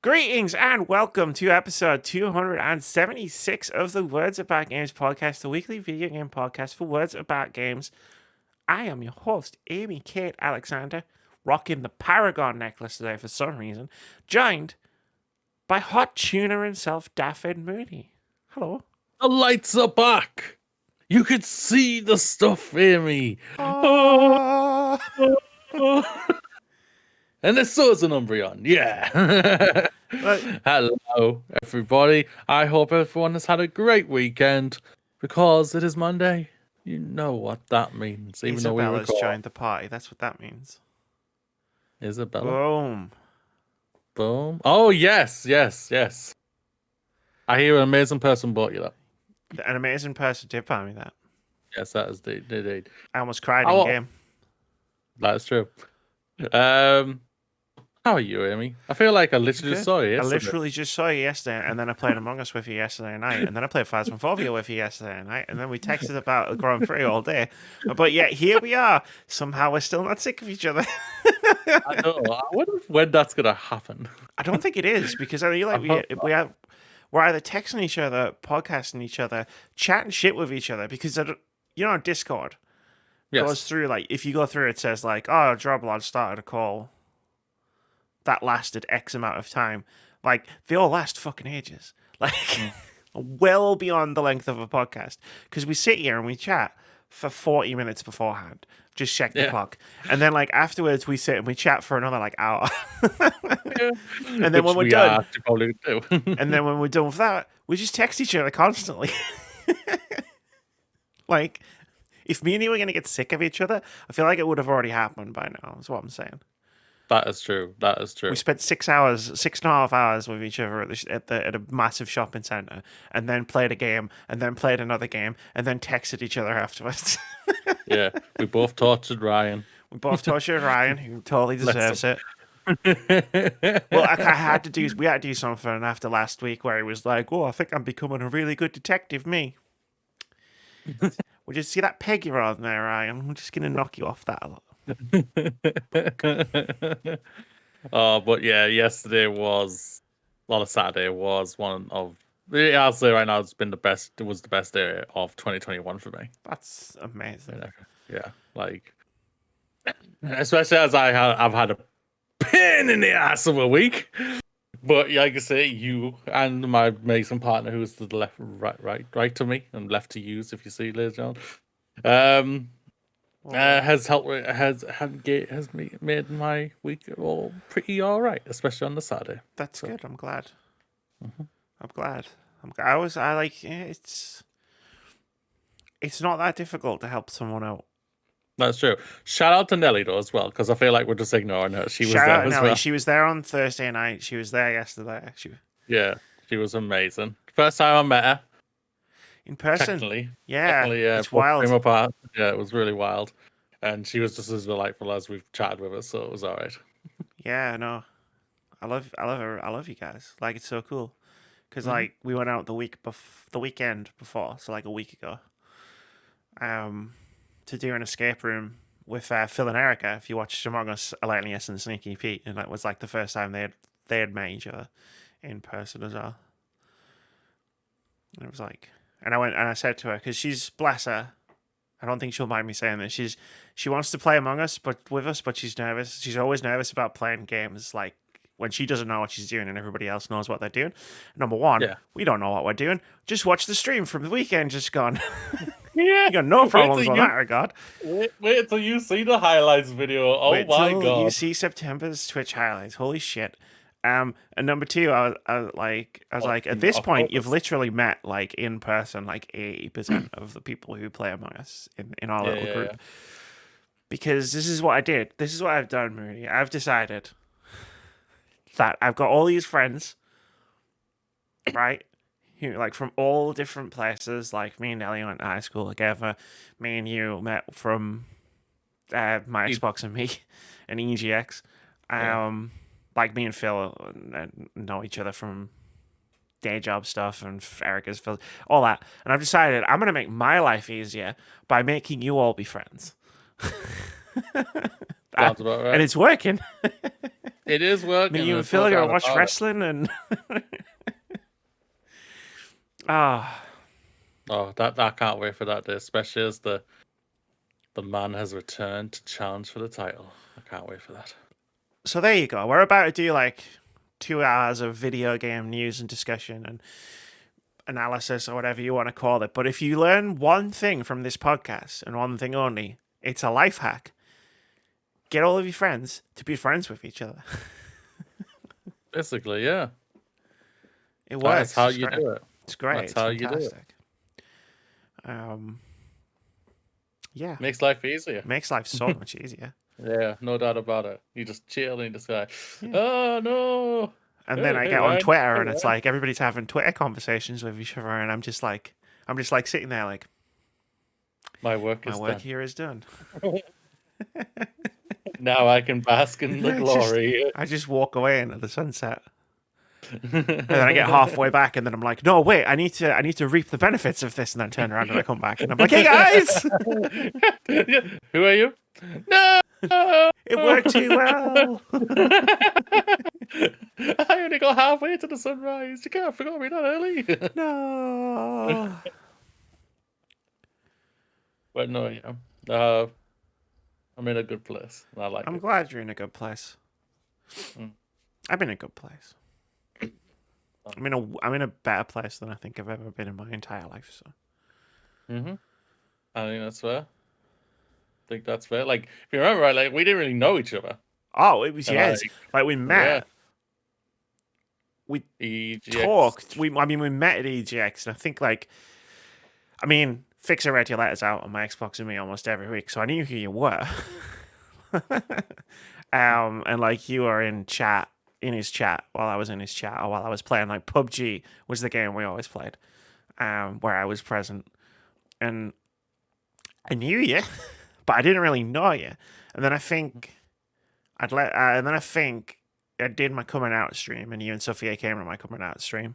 Greetings and welcome to episode 276 of the Words About Games podcast, the weekly video game podcast for Words About Games. I am your host, Amy Kate Alexander, rocking the Paragon necklace today for some reason, joined by hot tuner himself, Daffod Mooney. Hello. The lights are back. You could see the stuff, Amy. Oh. And there's swords and Umbreon. Yeah. Hello, everybody. I hope everyone has had a great weekend because it is Monday. You know what that means. Even Isabella's though we joined the party. That's what that means. Isabella. Boom. Boom. Oh, yes. I hear an amazing person bought you that. An amazing person did buy me that. Yes, that is indeed. I almost cried in game. That's true. How are you, Amy? I feel like I literally just saw you yesterday. I literally just saw you yesterday, and then I played Among Us with you yesterday night, and then I played Phasmophobia with you yesterday night, and then we texted about Grand Prix all day. But yet here we are. Somehow we're still not sick of each other. I know. I wonder when that's gonna happen. I don't think it is, because I feel like we're either texting each other, podcasting each other, chatting shit with each other, because Discord goes through, like, if you go through, it says like, oh, Droblod started a call that lasted X amount of time. Like, they all last fucking ages. Like, well beyond the length of a podcast. Because we sit here and we chat for 40 minutes beforehand. Just check the clock. And then, like, afterwards, we sit and we chat for another, like, hour. And then when we're done... probably do. And then when we're done with that, we just text each other constantly. Like, if me and you were going to get sick of each other, I feel like it would have already happened by now, is what I'm saying. That is true. We spent 6.5 hours with each other at a massive shopping center, and then played a game, and then played another game, and then texted each other afterwards. Yeah, we both tortured Ryan. Who totally deserves it. Well, we had to do something after last week where he was like, "Oh, I think I'm becoming a really good detective, me." Would you see that peg you're on there, Ryan? I'm just gonna knock you off that a lot. Oh, but yeah, yesterday was, Saturday was one of, I'll say right now, it was the best day of 2021 for me. That's amazing. Yeah, like, especially as I've had a pain in the ass of a week. But like I say, you and my amazing partner, who is to the left, right to me, and left to use, if you see, ladies and gentlemen, has made my week all pretty all right, especially on the Saturday. That's good. I'm glad. Mm-hmm. I'm glad. It's not that difficult to help someone out. That's true. Shout out to Nelly though as well, because I feel like we're just ignoring her. She was there as Nelly. well. She was there on Thursday night. She was there yesterday. She was amazing. First time I met her. In person? Technically, yeah. It's wild. Apart. Yeah, it was really wild. And she was just as delightful as we've chatted with her, so it was all right. Yeah, no. I love her. I love you guys. Like, it's so cool. Because, like, we went out the weekend before, so like a week ago, to do an escape room with Phil and Erica. If you watched Among Us, Alenius and Sneaky Pete, and that was like the first time they had met each other in person as well. And it was like, and I went and I said to her, because she's, bless her, I don't think she'll mind me saying this, she wants to play Among Us with us, but she's nervous. She's always nervous about playing games like when she doesn't know what she's doing and everybody else knows what they're doing. Number one, we don't know what we're doing. Just watch the stream from the weekend just gone. Yeah, you got no problems in that regard. Wait till you see the highlights video. Oh my god! You see September's Twitch highlights. Holy shit! And number two, I was like, at this point, you've literally met like in person like 80% of the people who play Among Us in our little group. Yeah. Because this is what I did. This is what I've done, Mooney. I've decided that I've got all these friends, right? Who, like, from all different places. Like, me and Ellie went to high school together. Me and you met from my Xbox and me and EGX. Like, me and Phil know each other from day job stuff, and Erica's Phil, all that. And I've decided I'm going to make my life easier by making you all be friends. Sounds about right. And it's working. It is working. Me and Phil are gonna watch wrestling and Oh, that I can't wait for that day, especially as the man has returned to challenge for the title. I can't wait for that. So there you go. We're about to do like 2 hours of video game news and discussion and analysis or whatever you want to call it. But if you learn one thing from this podcast and one thing only, it's a life hack. Get all of your friends to be friends with each other. Basically, yeah. It works. That's how you do it. It's great. That's it's how fantastic. You do it. Yeah. Makes life easier. Makes life so much easier. Yeah, no doubt about it. You just chill and just go, oh no. And then I get on Twitter and it's like everybody's having Twitter conversations with each other, and I'm just like sitting there like, my work here is done. Now I can bask in the glory. I just walk away into the sunset. And then I get halfway back, and then I'm like, no, wait, I need to reap the benefits of this, and then turn around and I come back, and I'm like, hey guys, who are you? No, it worked too well. I only got halfway to the sunrise. You can't forget me that early. No. But no, yeah, I'm in a good place. And I like. I'm glad you're in a good place. I'm in a good place. I'm in a better place than I think I've ever been in my entire life. So. I think that's fair. Like, if you remember, right, like we didn't really know each other. Oh, it was like we met. Yeah. We EGX. talked. We met at EGX, and I think Fixer read your letters out on my Xbox with me almost every week, so I knew who you were. And like you were in his chat while I was in his chat, or while I was playing like PUBG was the game we always played, where I was present, and I knew you, but I didn't really know you. And then I think I did my coming out stream, and you and Sophia came to my coming out stream.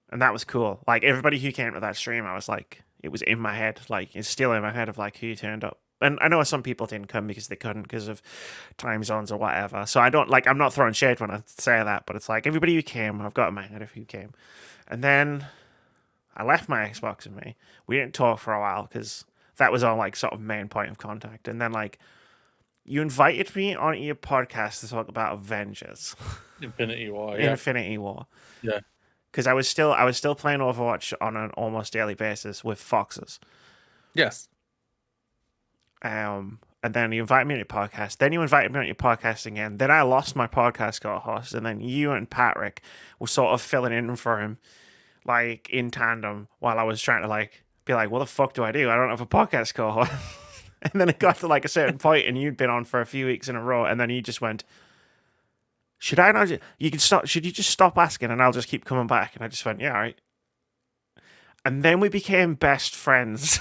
And that was cool. Like, everybody who came to that stream, I was like, it was in my head. Like, it's still in my head of, like, who turned up. And I know some people didn't come because they couldn't because of time zones or whatever. So I'm not throwing shade when I say that, but it's like, everybody who came, I've got in my head of who came. And then I left my Xbox with me. We didn't talk for a while because that was our, like, sort of main point of contact. And then, like, you invited me onto your podcast to talk about Avengers. Infinity War, Yeah. Because I was still playing Overwatch on an almost daily basis with Foxes. Yes. And then you invited me on your podcast. Then you invited me on your podcast again. Then I lost my podcast co-host. And then you and Patrick were sort of filling in for him, like, in tandem, while I was trying to, like, be like, what the fuck do? I don't have a podcast co-host. And then it got to, like, a certain point, and you'd been on for a few weeks in a row, and then you just went, should I not? Should you just stop asking and I'll just keep coming back? And I just went, yeah, all right. And then we became best friends.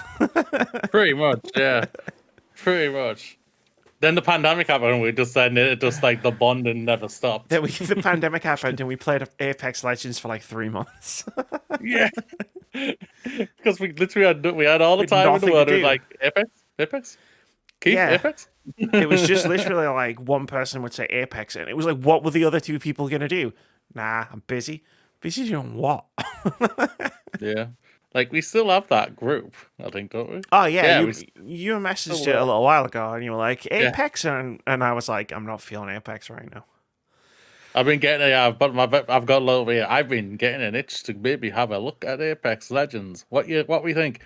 Pretty much, yeah. Pretty much. Then the pandemic happened, and we just said it just like the bonding never stopped. Then the pandemic happened, and we played Apex Legends for like 3 months. Yeah. Because we literally had all the time in the world. It was like, Apex? Keith, yeah. Apex? It was just literally like one person would say Apex, and it was like, what were the other two people going to do? Nah, I'm busy. Busy doing what? Yeah. Like, we still have that group, I think, don't we? Oh, yeah. You messaged it a little while ago, and you were like, Apex? Yeah. And I was like, I'm not feeling Apex right now. I've been getting I've got a little bit. I've been getting an itch to maybe have a look at Apex Legends. What we think?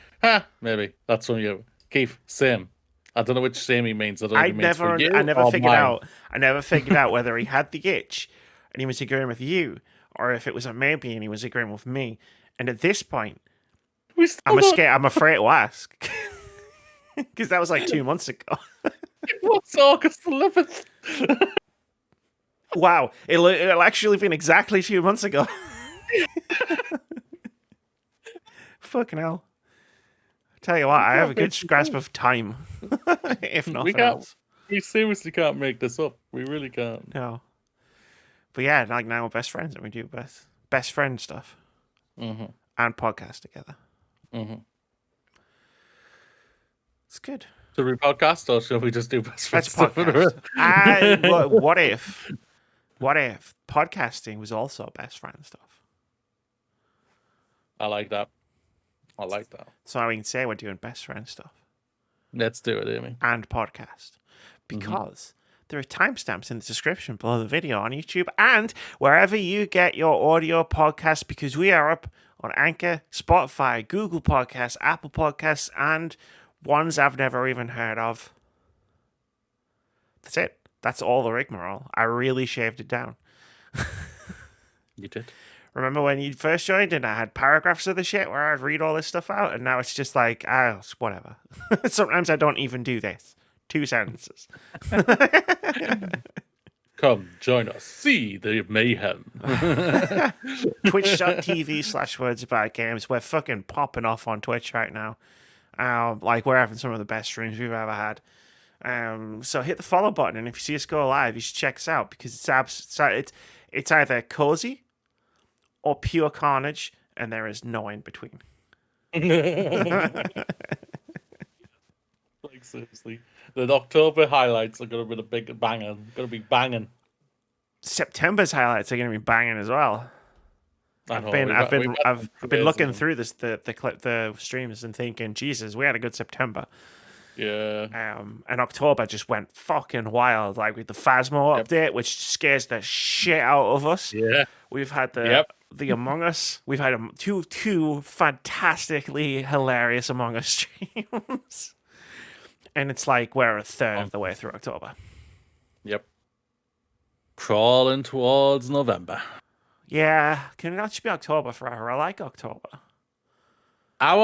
Maybe that's from you, Keith. Same. I don't know which same he means. I never figured out whether he had the itch and he was agreeing with you, or if it was a maybe and he was agreeing with me. And at this point, I'm afraid to ask because that was like 2 months ago. What's August 11th? Wow, it'll actually been exactly 2 months ago. Fucking hell. Tell you what, I have a good grasp of time, if nothing else. We seriously can't make this up. We really can't. No. But yeah, like now we're best friends and we do best friend stuff. And podcast together. It's good. Should we podcast or should we just do best friend Let's stuff? podcast. What if podcasting was also best friend stuff? I like that. So we can say we're doing best friend stuff. Let's do it, Amy. And podcast. Because there are timestamps in the description below the video on YouTube and wherever you get your audio podcasts, because we are up on Anchor, Spotify, Google Podcasts, Apple Podcasts, and ones I've never even heard of. That's it. That's all the rigmarole. I really shaved it down. You did. Remember when you first joined and I had paragraphs of the shit where I'd read all this stuff out, and now it's just like, whatever. Sometimes I don't even do this. 2 sentences. Come join us. See the mayhem. Twitch.tv/wordsaboutgames. We're fucking popping off on Twitch right now. Like we're having some of the best streams we've ever had. So hit the follow button, and if you see us go live, you should check us out because it's either cozy or pure carnage, and there is no in between. Like seriously, the October highlights are gonna be the big banging. Gonna be banging. September's highlights are going to be banging as well. I've been looking through the streams and thinking, Jesus, we had a good September. Yeah. And October just went fucking wild, like with the Phasmo update, which scares the shit out of us. Yeah. We've had the Among Us. We've had two fantastically hilarious Among Us streams. And it's like we're a third of the way through October. Yep. Crawling towards November. Yeah, can it not just be October forever? I like October. I'm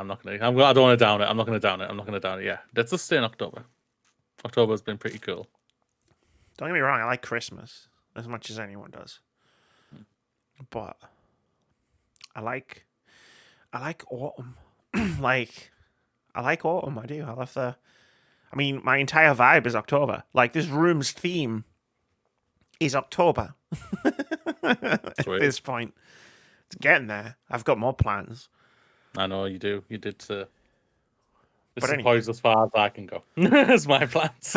not gonna. I don't want to down it. I'm not gonna down it. Yeah, let's just stay in October. October's been pretty cool. Don't get me wrong. I like Christmas as much as anyone does, but I like autumn. I like autumn. I do. I love my entire vibe is October. Like this room's theme is October. At this point, it's getting there. I've got more plans. I know you do. You did. This is anyway, as far as I can go. It's my plans.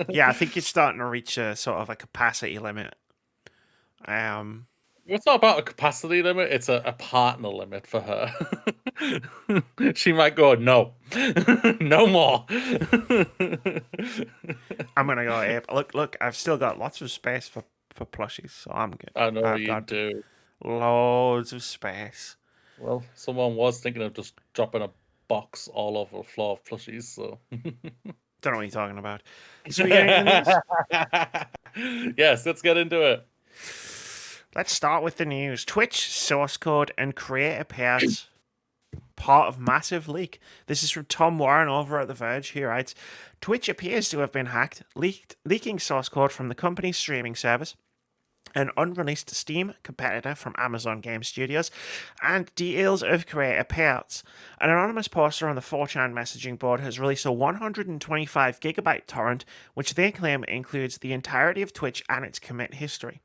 Yeah, I think you're starting to reach a sort of a capacity limit. It's not about a capacity limit. It's a partner limit for her. She might go, no, no more. I'm gonna go ape. Look, I've still got lots of space for plushies, so I'm good. I know you do. Loads of space. Well, someone was thinking of just dropping a box all over the floor of plushies, so... Don't know what you're talking about. So we getting into this? Yes, let's get into it. Let's start with the news. Twitch source code and creator payouts part of massive leak. This is from Tom Warren over at The Verge. He writes, Twitch appears to have been hacked, leaking source code from the company's streaming service, an unreleased Steam competitor from Amazon Game Studios, and details of creator payouts. An anonymous poster on the 4chan messaging board has released a 125GB torrent, which they claim includes the entirety of Twitch and its commit history.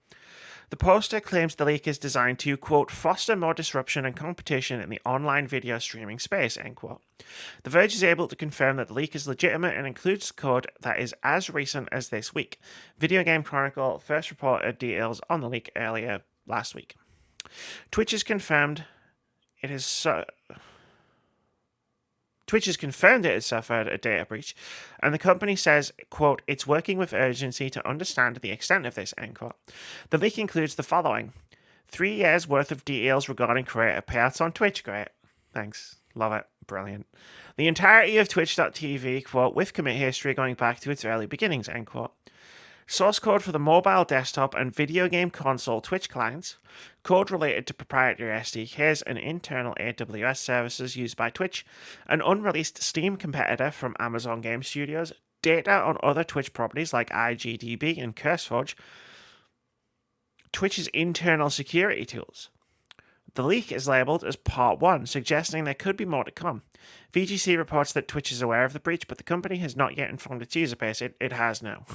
The poster claims the leak is designed to, quote, foster more disruption and competition in the online video streaming space, end quote. The Verge is able to confirm that the leak is legitimate and includes code that is as recent as this week. Video Game Chronicle first reported details on the leak earlier last week. Twitch has confirmed it has suffered a data breach, and the company says, quote, it's working with urgency to understand the extent of this, end quote. The leak includes the following: 3 years worth of details regarding creator payouts on Twitch. Great. Thanks. Love it. Brilliant. The entirety of Twitch.tv, quote, with commit history going back to its early beginnings, end quote. Source code for the mobile, desktop, and video game console Twitch clients, code related to proprietary SDKs and internal AWS services used by Twitch, an unreleased Steam competitor from Amazon Game Studios, data on other Twitch properties like IGDB and CurseForge, Twitch's internal security tools. The leak is labelled as Part 1, suggesting there could be more to come. VGC reports that Twitch is aware of the breach, but the company has not yet informed its user base. It has now.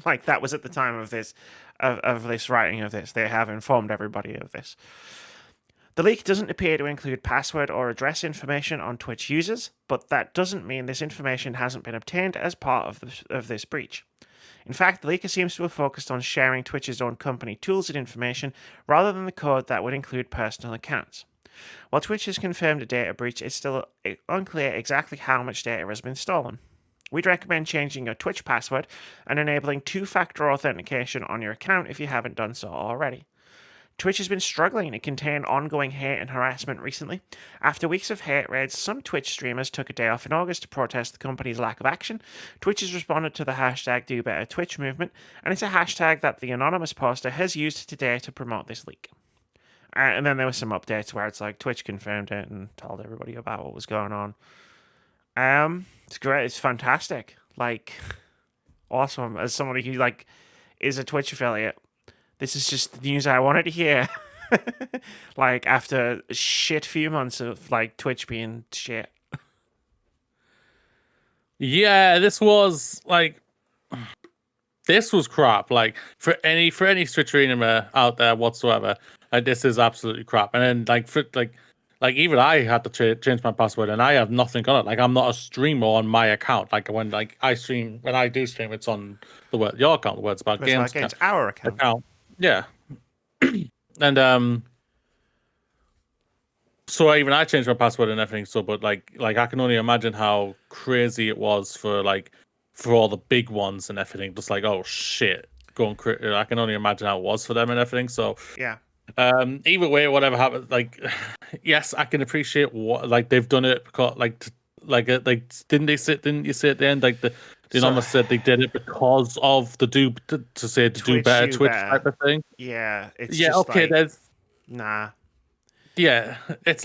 Like, that was at the time of this writing of this. They have informed everybody of this. The leak doesn't appear to include password or address information on Twitch users, but that doesn't mean this information hasn't been obtained as part of this breach. In fact, the leaker seems to have focused on sharing Twitch's own company tools and information rather than the code that would include personal accounts. While Twitch has confirmed a data breach, it's still unclear exactly how much data has been stolen. We'd recommend changing your Twitch password and enabling two-factor authentication on your account if you haven't done so already. Twitch has been struggling to contain ongoing hate and harassment recently. After weeks of hate raids, some Twitch streamers took a day off in August to protest the company's lack of action. Twitch has responded to the hashtag #DoBetterTwitch movement, and it's a hashtag that the anonymous poster has used today to promote this leak. And then there were some updates where it's like Twitch confirmed it and told everybody about what was going on. It's great. It's fantastic. Like, awesome. As somebody who is a Twitch affiliate, this is just the news I wanted to hear. Like, after a shit few months of Twitch being shit. Yeah, this was crap. Like, for any Twitch streamer out there whatsoever, this is absolutely crap. And then even I had to change my password, and I have nothing on it. Like, I'm not a streamer on my account. Like, when I do stream, it's on your account. The Words About Games account. It's our account. Yeah. And so even I changed my password and everything. So, but I can only imagine how crazy it was for all the big ones and everything. Just oh shit, I can only imagine how it was for them and everything. So yeah. Either way, whatever happened, yes, I can appreciate what they've done it because didn't you say at the end the anonymous said they did it because of the do better Twitch type of thing. Yeah, it's yeah, just okay. There's nah. Yeah, it's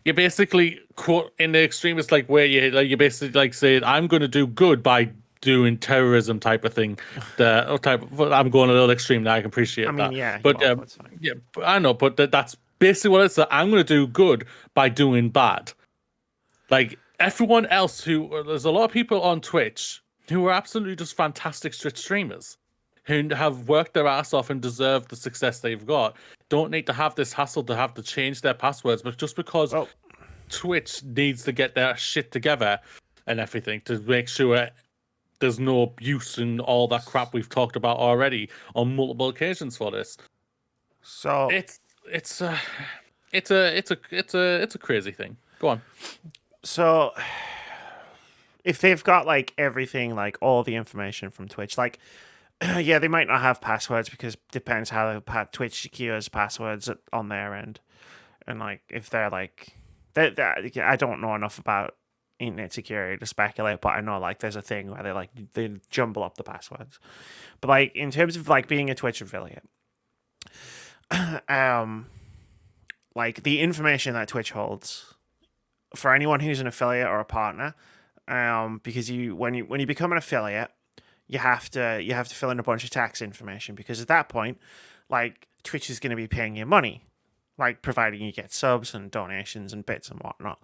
you basically quote in the extreme. It's where you basically saying I'm going to do good by doing terrorism type of thing. I'm going a little extreme now. I can appreciate that. I mean, yeah, but that's fine. Yeah, I know, but that's basically what it's. I'm going to do good by doing bad. Everyone else there's a lot of people on Twitch who are absolutely just fantastic Twitch streamers who have worked their ass off and deserve the success they've got. Don't need to have this hassle to have to change their passwords, but just because Twitch needs to get their shit together and everything to make sure there's no abuse and all that crap we've talked about already on multiple occasions for this. So it's a crazy thing. Go on. So if they've got everything, all the information from Twitch, yeah, they might not have passwords because it depends how Twitch secures passwords on their end, and if they're I don't know enough about internet security to speculate, but I know there's a thing where they jumble up the passwords. But in terms of being a Twitch affiliate, the information that Twitch holds for anyone who's an affiliate or a partner, because when you become an affiliate, you have to fill in a bunch of tax information, because at that point, Twitch is going to be paying you money, providing you get subs and donations and bits and whatnot.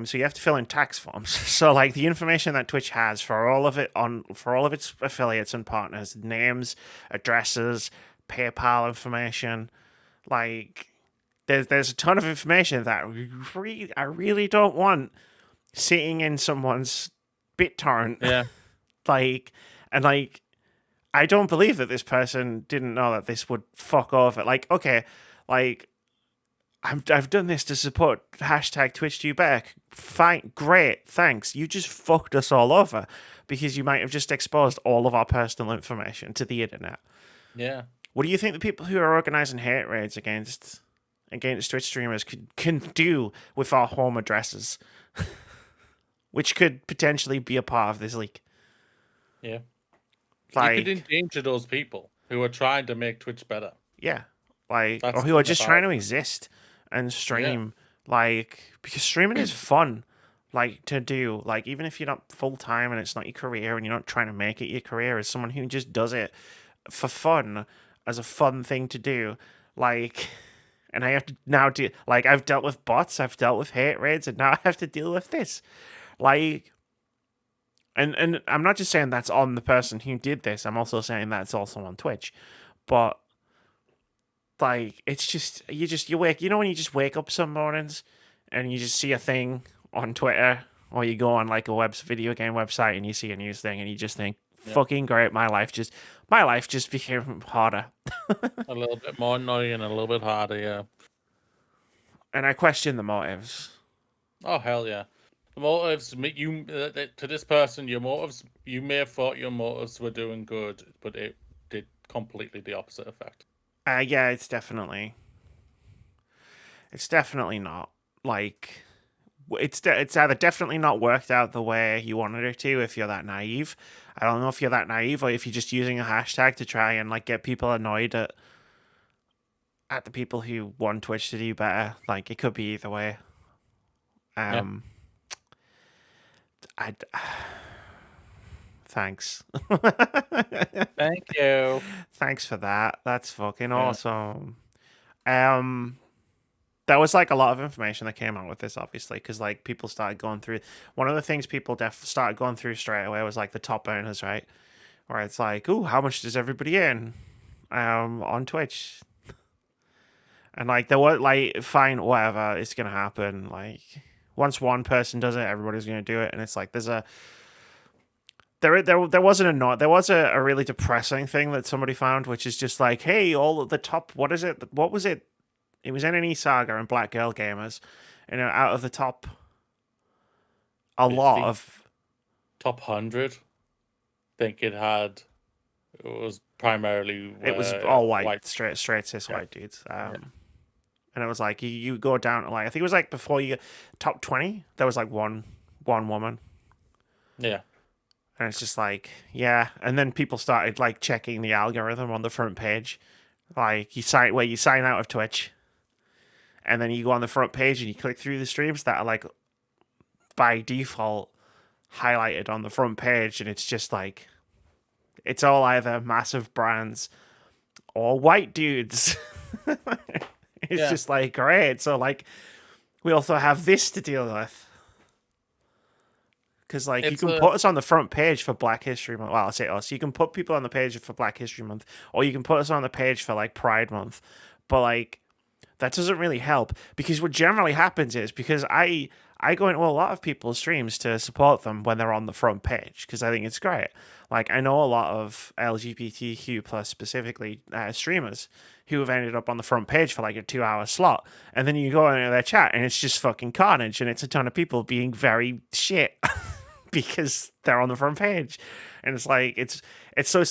So you have to fill in tax forms. So the information that Twitch has for all of its affiliates and partners, names, addresses, PayPal information, there's a ton of information that I really don't want sitting in someone's BitTorrent. Yeah. I don't believe that this person didn't know that this would fuck over. I've done this to support hashtag #TwitchDoBetter. Fine, great, thanks. You just fucked us all over because you might have just exposed all of our personal information to the internet. Yeah. What do you think the people who are organizing hate raids against Twitch streamers can do with our home addresses, which could potentially be a part of this leak? Yeah. You could endanger those people who are trying to make Twitch better. Yeah. Or who are just trying to exist and stream. Yeah. Because streaming is fun, to do. Even if you're not full-time and it's not your career and you're not trying to make it your career, as someone who just does it for fun, as a fun thing to do, and I have to now do, I've dealt with bots, I've dealt with hate raids, and now I have to deal with this. And I'm not just saying that's on the person who did this, I'm also saying that's also on Twitch. But like it's just you wake, you know, when you just wake up some mornings and you just see a thing on Twitter, or you go on like a video game website and you see a news thing and you just think, fucking great, my life just became harder. A little bit more annoying and a little bit harder, yeah. And I question the motives. Oh hell yeah. The motives, to this person, your motives, you may have thought your motives were doing good, but it did completely the opposite effect. Yeah, it's definitely not. Like, it's either definitely not worked out the way you wanted it to if you're that naive. I don't know if you're that naive or if you're just using a hashtag to try and like get people annoyed at the people who want Twitch to do better. Like, it could be either way. Thanks. Thank you. Thanks for that. That's fucking awesome. There was like a lot of information that came out with this, obviously, because like people started going through. One of the things people started going through straight away was like the top earners, right? Where it's like, ooh, how much does everybody earn on Twitch? And like there was like, fine, whatever, it's gonna happen. Like once one person does it, everybody's gonna do it, and it's like there was a really depressing thing that somebody found, which is just like, hey, all of the top, what was it? It was NNE Saga and Black Girl Gamers, you know, out of the top, a lot of top 100. I think it was primarily it was all white. straight cis white dudes. And it was like you go down to like, I think it was like before you top 20, there was like one woman. Yeah. And it's just like, yeah. And then people started like checking the algorithm on the front page. Like you sign out of Twitch. And then you go on the front page and you click through the streams that are like by default highlighted on the front page. And it's just like, it's all either massive brands or white dudes. It's just like, great. So like, we also have this to deal with. Because like you can put us on the front page for Black History Month. Well, I'll say us. You can put people on the page for Black History Month, or you can put us on the page for like Pride Month. But like that doesn't really help, because what generally happens is, because I go into a lot of people's streams to support them when they're on the front page, because I think it's great. Like I know a lot of LGBTQ plus specifically streamers who have ended up on the front page for like a 2-hour slot, and then you go into their chat and it's just fucking carnage, and it's a ton of people being very shit because they're on the front page. And it's like it's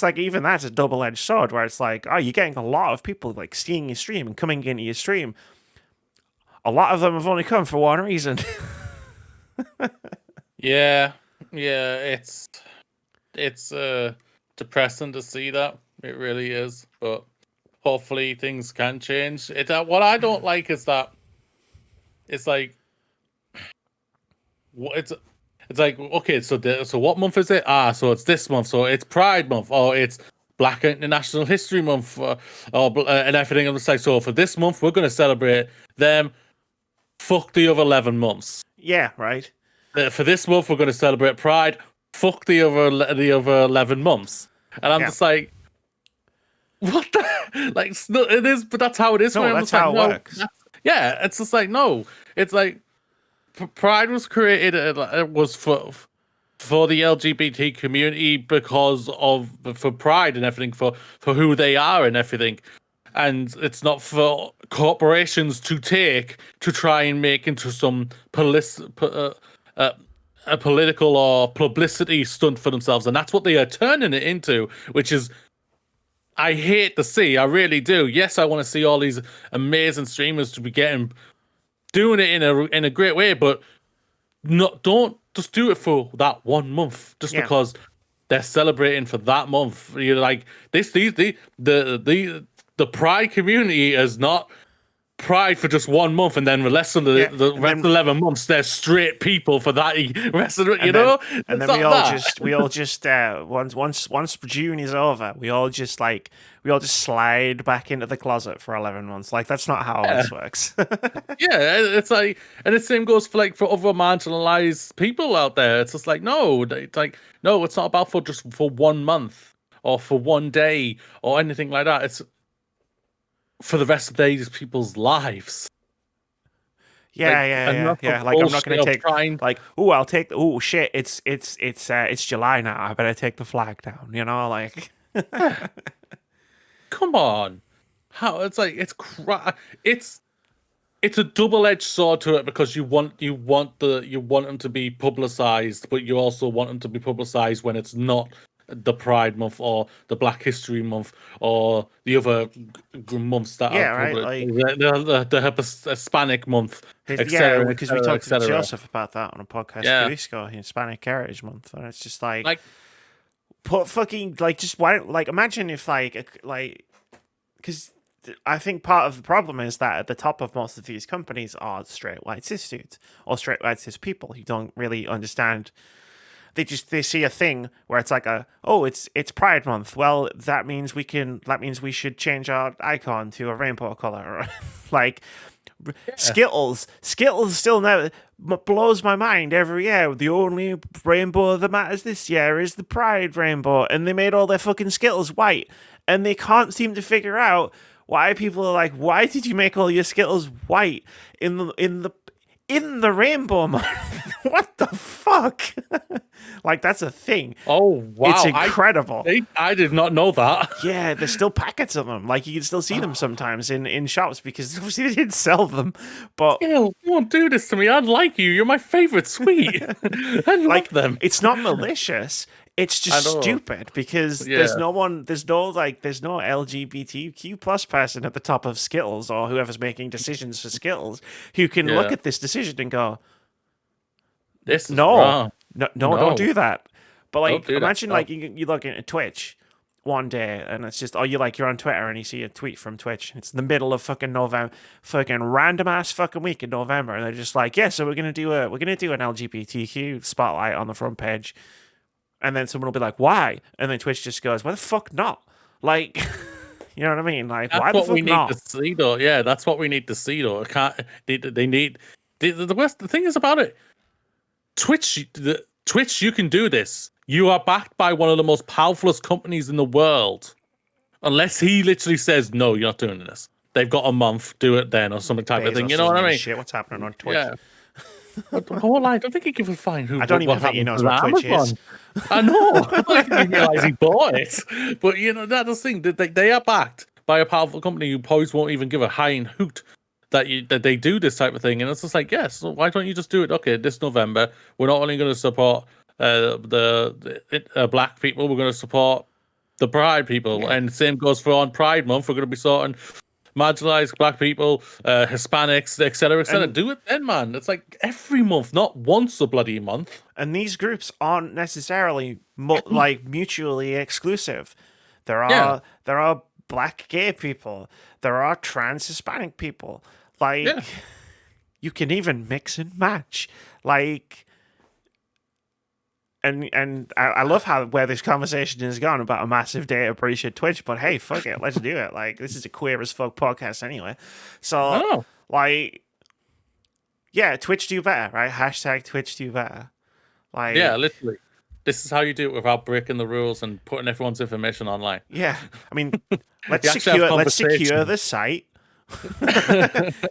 like even that's a double-edged sword, where it's like, oh, you're getting a lot of people like seeing your stream and coming into your stream. A lot of them have only come for one reason. Yeah, it's depressing to see that. It really is, but hopefully things can change. What I don't like is that it's like it's like, okay, so what month is it? So it's this month. So it's Pride Month, or it's Black International History Month, and everything on the side. So for this month, we're going to celebrate them. Fuck the other 11 months. Yeah, right. For this month, we're going to celebrate Pride. Fuck the other 11 months. And I'm just like, what the? Like, it is, but that's how it is. No, that's how it works. Yeah, it's just like, no. It's like, Pride was created, it was for the LGBT community because for pride and everything, for who they are and everything. And it's not for corporations to try and make into some a political or publicity stunt for themselves. And that's what they are turning it into, which is, I hate to see. I really do. Yes, I want to see all these amazing streamers to be doing it in a great way, but don't just do it for that 1 month just because they're celebrating for that month. You're like, the Pride community is not Pride for just 1 month, and then the rest of the rest of 11 months they're straight people for that rest of it, you know. And then we all just once June is over, we all just slide back into the closet for 11 months. Like, that's not how this works. Yeah, it's like, and the same goes for other marginalized people out there. It's just like, no, it's not about for 1 month or for one day or anything like that. for the rest of these people's lives. Yeah. Like I'm not gonna take trying. like, oh, I'll take. Oh shit, it's July now. I better take the flag down. You know, like. Come on, how it's like it's a double-edged sword to it, because you want them to be publicized, but you also want them to be publicized when it's not the Pride Month or the Black History Month or the other months that Yeah, are right. public, Like the Hispanic month, yeah, etc., because we etc., talked to etc. Joseph about that on a podcast a few Yeah, weeks ago, Hispanic Heritage Month, and it's just like like put fucking like just why like imagine if like because I think part of the problem is that at the top of most of these companies are straight white cis dudes or straight white cis people who don't really understand. They see a thing where it's like it's Pride Month. Well, that means we should change our icon to a rainbow color. Like Skittles still never blows my mind every year. The only rainbow that matters this year is the Pride rainbow, and they made all their fucking Skittles white, and they can't seem to figure out why people are like, why did you make all your Skittles white in the rainbow month? What the fuck? Like, that's a thing. oh wow, It's incredible. I did not know that. Yeah, there's still packets of them. Like, you can still see them sometimes in shops because obviously they didn't sell them. But Ew, don't do this to me. I like you. You're my favorite sweet. I love them. it's not malicious. It's just stupid because there's no LGBTQ plus person at the top of Skittles or whoever's making decisions for Skittles who can look at this decision and go, this is wrong. No, don't do that. But like, imagine that. like you look at Twitch one day and it's just you're on Twitter and you see a tweet from Twitch. It's in the middle of fucking November, fucking random ass fucking week in November, and they're just like, yeah, so we're gonna do an LGBTQ spotlight on the front page, and then someone will be like, why? And then Twitch just goes, why the fuck not? Like. You know what I mean? Like, that's why the what fuck we need not? to see, though. Yeah, that's what we need to see, though. The thing is about it. Twitch, you can do this. You are backed by one of the most powerfulest companies in the world. Unless he literally says, no, you're not doing this. They've got a month, do it then, or some type of thing. You know what I mean? Shit, what's happening on Twitch? Yeah. I don't think he gives a fine who. I don't even think he knows what Twitch is. I know. I don't think he realized he bought it. But that's the thing. They are backed by a powerful company who probably won't even give a high hoot that they do this type of thing. And it's just like, yes, so why don't you just do it? Okay, this November, we're not only going to support the black people, we're going to support the Pride people. Yeah. And same goes for on Pride Month. We're going to be sorting marginalized black people, Hispanics, etc., etc. Do it then, man. It's like every month, not once a bloody month. And these groups aren't necessarily like mutually exclusive. There are black gay people. There are trans Hispanic people. Like you can even mix and match. Like. And I love where this conversation has gone about a massive data breach at Twitch, but hey, fuck it, let's do it. Like, this is a queer as fuck podcast anyway. So, like, yeah, Twitch do better, right? Hashtag Twitch do better. Like, yeah, literally. This is how you do it without breaking the rules and putting everyone's information online. Yeah, I mean, let's secure the site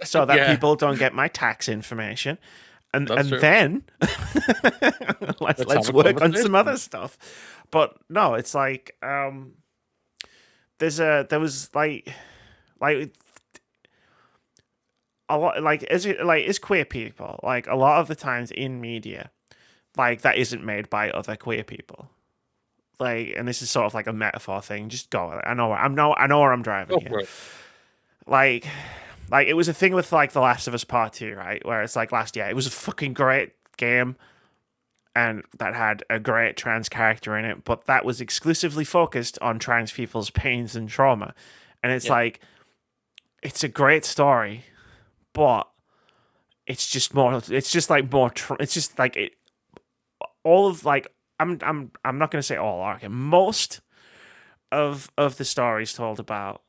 so that people don't get my tax information. And then let's work on some other stuff. But no, it's like there was like a lot as queer people, like a lot of the times in media, like that isn't made by other queer people. Like, and this is sort of like a metaphor thing. Just go with it. I know where I'm driving here. Like, it was a thing with, like, The Last of Us Part 2, right? Where it's like last year. It was a fucking great game and that had a great trans character in it, but that was exclusively focused on trans people's pains and trauma. And it's like, it's a great story, but it's just more, it's just like more, it's just like it, all of like, I'm not going to say all, okay, most of the stories told about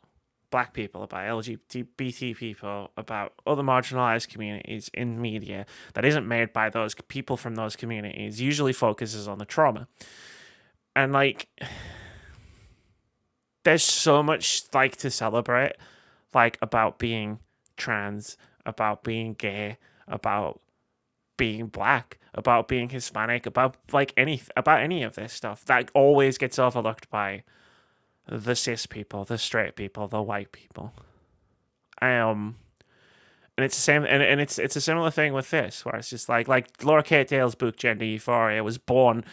black people, about LGBT people, about other marginalized communities in media that isn't made by those people from those communities usually focuses on the trauma. And like, there's so much like to celebrate. like about being trans, about being gay, about being black, about being Hispanic, about any of this stuff that always gets overlooked by the cis people, the straight people, the white people. And it's the same, and it's a similar thing with this, where it's just like Laura Kate Dale's book Gender Euphoria was born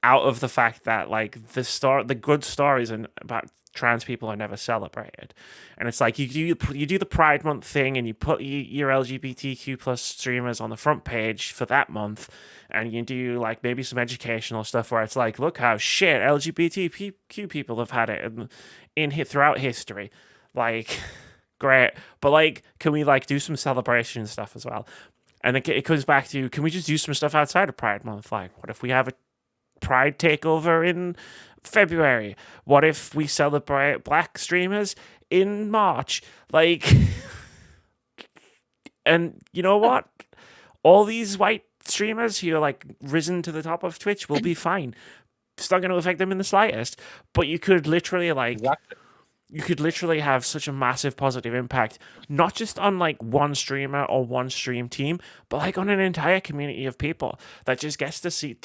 out of the fact that like the good stories about trans people are never celebrated, and it's like you do the Pride Month thing, and you put your LGBTQ plus streamers on the front page for that month, and you do like maybe some educational stuff where it's like, look how shit LGBTQ people have had it throughout history, like. Great, but like, can we like do some celebration stuff as well? And it comes back to, can we just do some stuff outside of Pride Month? Like, what if we have a Pride takeover in February? What if we celebrate black streamers in March? Like, and you know what? All these white streamers who are like risen to the top of Twitch will be fine. It's not going to affect them in the slightest. But you could literally like. Exactly. You could literally have such a massive positive impact, not just on like one streamer or one stream team, but like on an entire community of people that just gets to see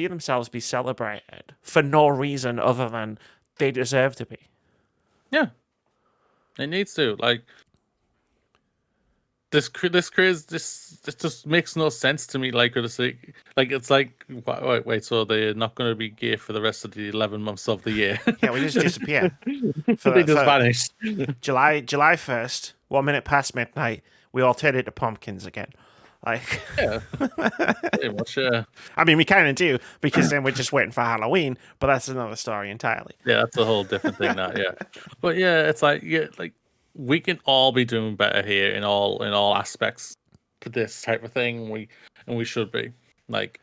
themselves be celebrated for no reason other than they deserve to be. Yeah, it needs to. Like this just makes no sense to me. Like it's like wait, so they're not going to be gay for the rest of the 11 months of the year? Yeah, we just disappear. They just vanish. July 1st, 1 minute past midnight, we all turn into pumpkins again. Like, yeah, pretty much. Yeah. I mean, we kind of do, because then we're just waiting for Halloween, but that's another story entirely. Yeah, that's a whole different thing. That but yeah, it's like we can all be doing better here in all aspects for this type of thing. We should be like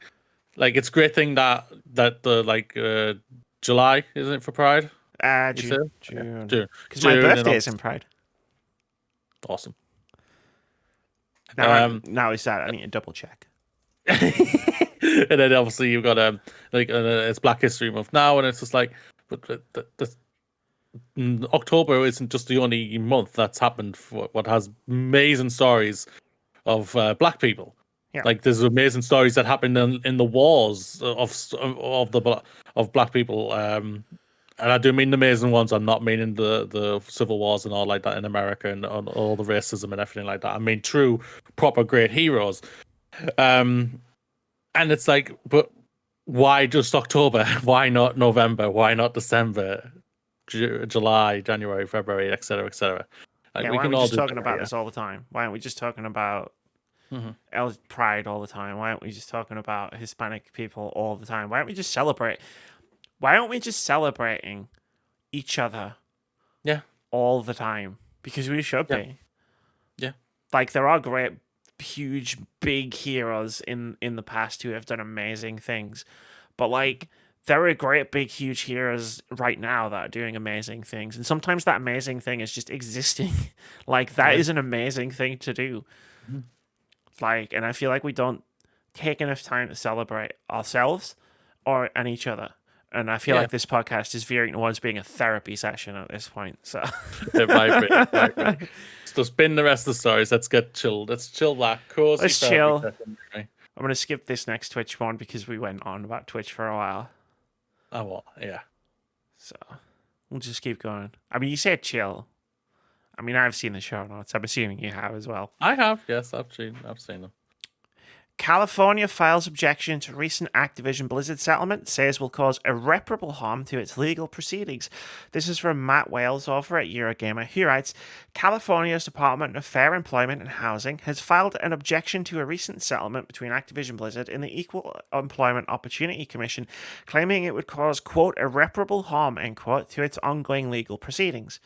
it's a great thing that the July, isn't it, for Pride? June. Because my June, birthday is in Pride. Awesome. Now it's that I need to double check. And then obviously you've got it's Black History Month now, and it's just like, but October isn't just the only month that's happened for what has amazing stories of black people. Yeah. Like there's amazing stories that happened in the wars of black people. And I do mean the amazing ones. I'm not meaning the civil wars and all like that in America and all the racism and everything like that. I mean true, proper great heroes. And it's like, but why just October? Why not November? Why not December? July, January, February, etc., etc. Like, yeah, why aren't we just talking about this all the time? Why aren't we just talking about Pride all the time? Why aren't we just talking about Hispanic people all the time? Why aren't we just celebrate? Why aren't we just celebrating each other? Yeah, all the time, because we should be. Yeah, like there are great, huge, big heroes in the past who have done amazing things, but like. There are great, big, huge heroes right now that are doing amazing things. And sometimes that amazing thing is just existing. Like, that is an amazing thing to do. Mm-hmm. Like, and I feel like we don't take enough time to celebrate ourselves and each other. And I feel like this podcast is veering towards being a therapy session at this point. So it might be. So spin the rest of the stories. Let's get chilled. Let's chill that. Cozy. Let's chill. Session. I'm going to skip this next Twitch one because we went on about Twitch for a while. Oh, well, yeah. So, we'll just keep going. I mean, you said chill. I mean, I've seen the show notes. I'm assuming you have as well. I have, yes. I've seen them. California files objection to recent Activision Blizzard settlement, says will cause irreparable harm to its legal proceedings. This is from Matt Wales over at Eurogamer, who writes, California's Department of Fair Employment and Housing has filed an objection to a recent settlement between Activision Blizzard and the Equal Employment Opportunity Commission, claiming it would cause, quote, irreparable harm, end quote, to its ongoing legal proceedings.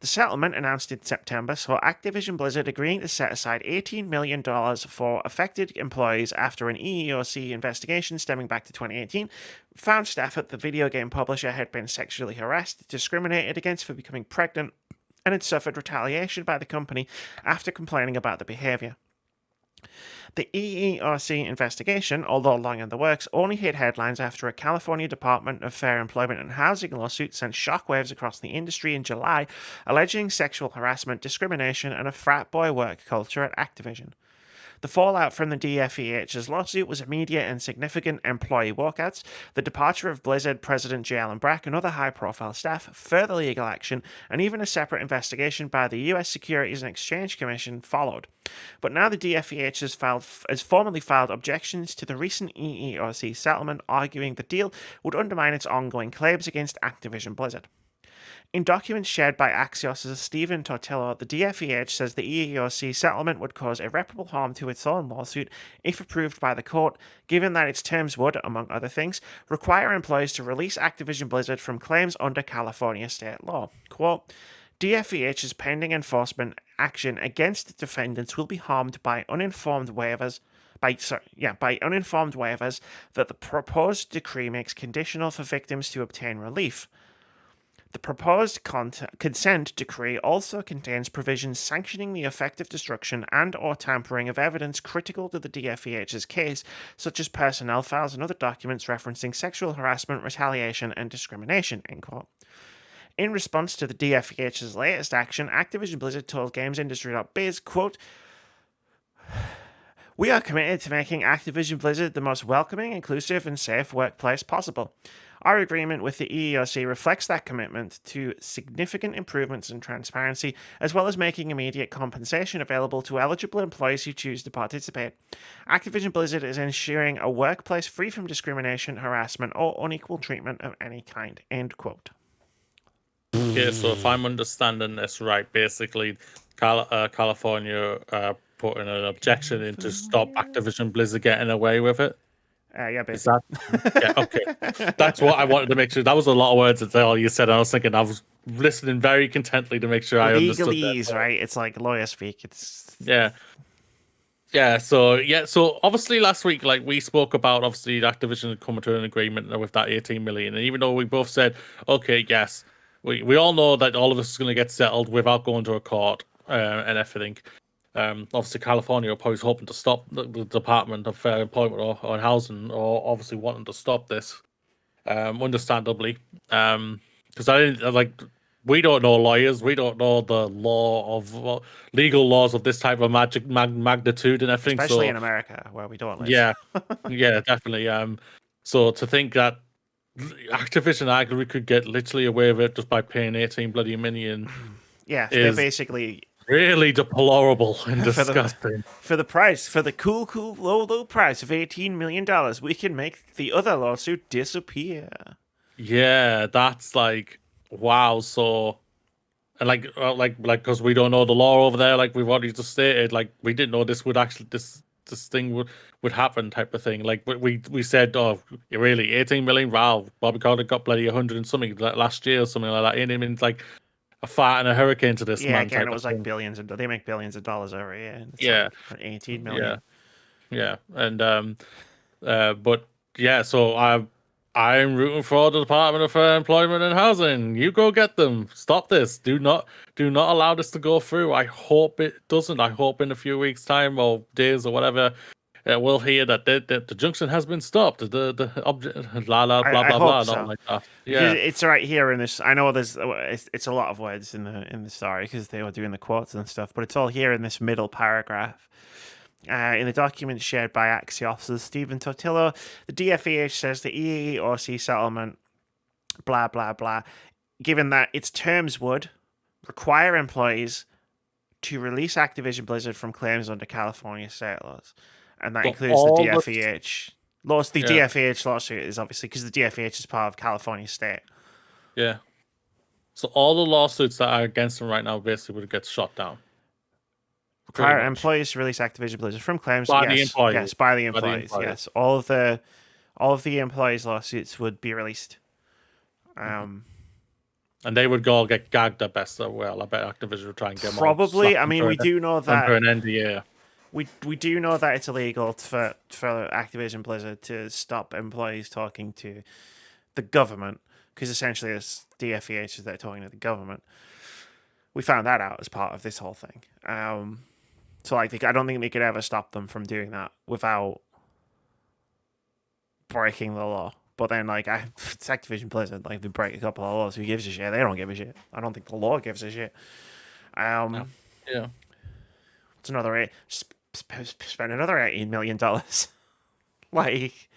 The settlement, announced in September, saw Activision Blizzard agreeing to set aside $18 million for affected employees after an EEOC investigation stemming back to 2018 found staff at the video game publisher had been sexually harassed, discriminated against for becoming pregnant, and had suffered retaliation by the company after complaining about the behavior. The EEOC investigation, although long in the works, only hit headlines after a California Department of Fair Employment and Housing lawsuit sent shockwaves across the industry in July, alleging sexual harassment, discrimination, and a frat boy work culture at Activision. The fallout from the DFEH's lawsuit was immediate and significant: employee walkouts, the departure of Blizzard President J. Allen Brack and other high-profile staff, further legal action, and even a separate investigation by the U.S. Securities and Exchange Commission followed. But now the DFEH has formally filed objections to the recent EEOC settlement, arguing the deal would undermine its ongoing claims against Activision Blizzard. In documents shared by Axios' Stephen Tortillo, the DFEH says the EEOC settlement would cause irreparable harm to its own lawsuit if approved by the court, given that its terms would, among other things, require employees to release Activision Blizzard from claims under California state law. Quote, DFEH's pending enforcement action against the defendants will be harmed by uninformed waivers that the proposed decree makes conditional for victims to obtain relief. The proposed consent decree also contains provisions sanctioning the effective destruction and or tampering of evidence critical to the DFEH's case, such as personnel files and other documents referencing sexual harassment, retaliation, and discrimination, end quote. In response to the DFEH's latest action, Activision Blizzard told GamesIndustry.biz, quote, "We are committed to making Activision Blizzard the most welcoming, inclusive, and safe workplace possible. Our agreement with the EEOC reflects that commitment to significant improvements in transparency, as well as making immediate compensation available to eligible employees who choose to participate. Activision Blizzard is ensuring a workplace free from discrimination, harassment, or unequal treatment of any kind," end quote. Yeah, so if I'm understanding this right, basically, California put in an objection in to stop Activision Blizzard getting away with it. Yeah, basically. Yeah, okay. That's what I wanted to make sure. That was a lot of words that all you said. I was thinking, I was listening very contently to make sure I understood Legalese, that. right? It's like lawyer speak. It's yeah. So obviously last week, like we spoke about, obviously Activision had come to an agreement with that 18 million, and even though we both said, okay, yes, we all know that all of this is going to get settled without going to a court and everything. Obviously, California are probably hoping to stop the Department of Fair Employment or Housing, or obviously wanting to stop this, understandably. Because I didn't we don't know lawyers, we don't know the legal laws of this type of magnitude and everything. Especially in America, where we don't live. Yeah, yeah, definitely. So to think that Activision arguably could get literally away with it just by paying 18 bloody million. Yeah, they're basically really deplorable and disgusting. For the cool, low price of $18 million, we can make the other lawsuit disappear. Yeah, that's like, wow. So, and because we don't know the law over there, like we've already just stated, like we didn't know this would actually this thing would happen, type of thing. Like we said, oh, really 18 million? Wow, Bobby Carter got bloody 100 and something last year or something like that. And I mean, it's like a fart and a hurricane to this man. Yeah, again, it was like billions, and they make billions of dollars every year. Yeah, like 18 million. Yeah, and but yeah, so I'm rooting for the Department of Employment and Housing. You go get them. Stop this. Do not allow this to go through. I hope it doesn't. I hope in a few weeks' time or days or whatever, we'll hear that the junction has been stopped. The object, blah blah blah blah blah, so. Not like that. Yeah, it's right here in this. I know it's a lot of words in the story because they were doing the quotes and stuff, but it's all here in this middle paragraph. In the document shared by Axios' Stephen Tortillo, the DFEH says the EEOC settlement, blah, blah, blah, given that its terms would require employees to release Activision Blizzard from claims under California state laws. And that includes the DFEH. The DFEH lawsuit is obviously because the DFEH is part of California state. Yeah. So all the lawsuits that are against them right now basically would get shot down. Require employees to release Activision Blizzard from claims. By the employees. Yes, by the employees. Yes, all of the employees' lawsuits would be released. And they would go get gagged at best. Well, I bet Activision would try and get them. Probably. I mean, we do know that under an NDA. We do know that it's illegal for Activision Blizzard to stop employees talking to the government, because essentially it's DFEH is they're talking to the government. We found that out as part of this whole thing. So I don't think they could ever stop them from doing that without breaking the law. But then, like, it's Activision Blizzard. Like, they break a couple of laws. Who gives a shit? They don't give a shit. I don't think the law gives a shit. Yeah. It's another spend another $18 million. Like,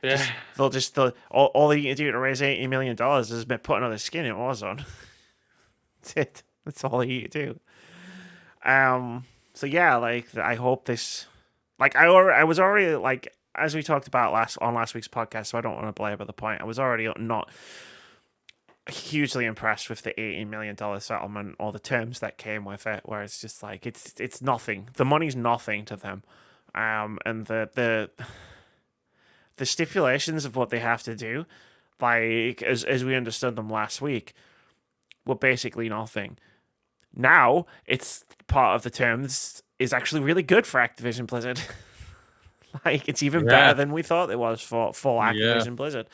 Yeah. all they need to do to raise $18 million is put another skin in Warzone. That's it. That's all they need to do. So yeah, like, I hope this, like, I was already, like, as we talked about last week's podcast, so I don't want to belabor the point. I was already not hugely impressed with the $18 million settlement or the terms that came with it, where it's just like it's nothing. The money's nothing to them, and the stipulations of what they have to do, like as we understood them last week, were basically nothing. Now it's part of the terms is actually really good for Activision Blizzard. Like, it's even better than we thought it was for Activision Blizzard.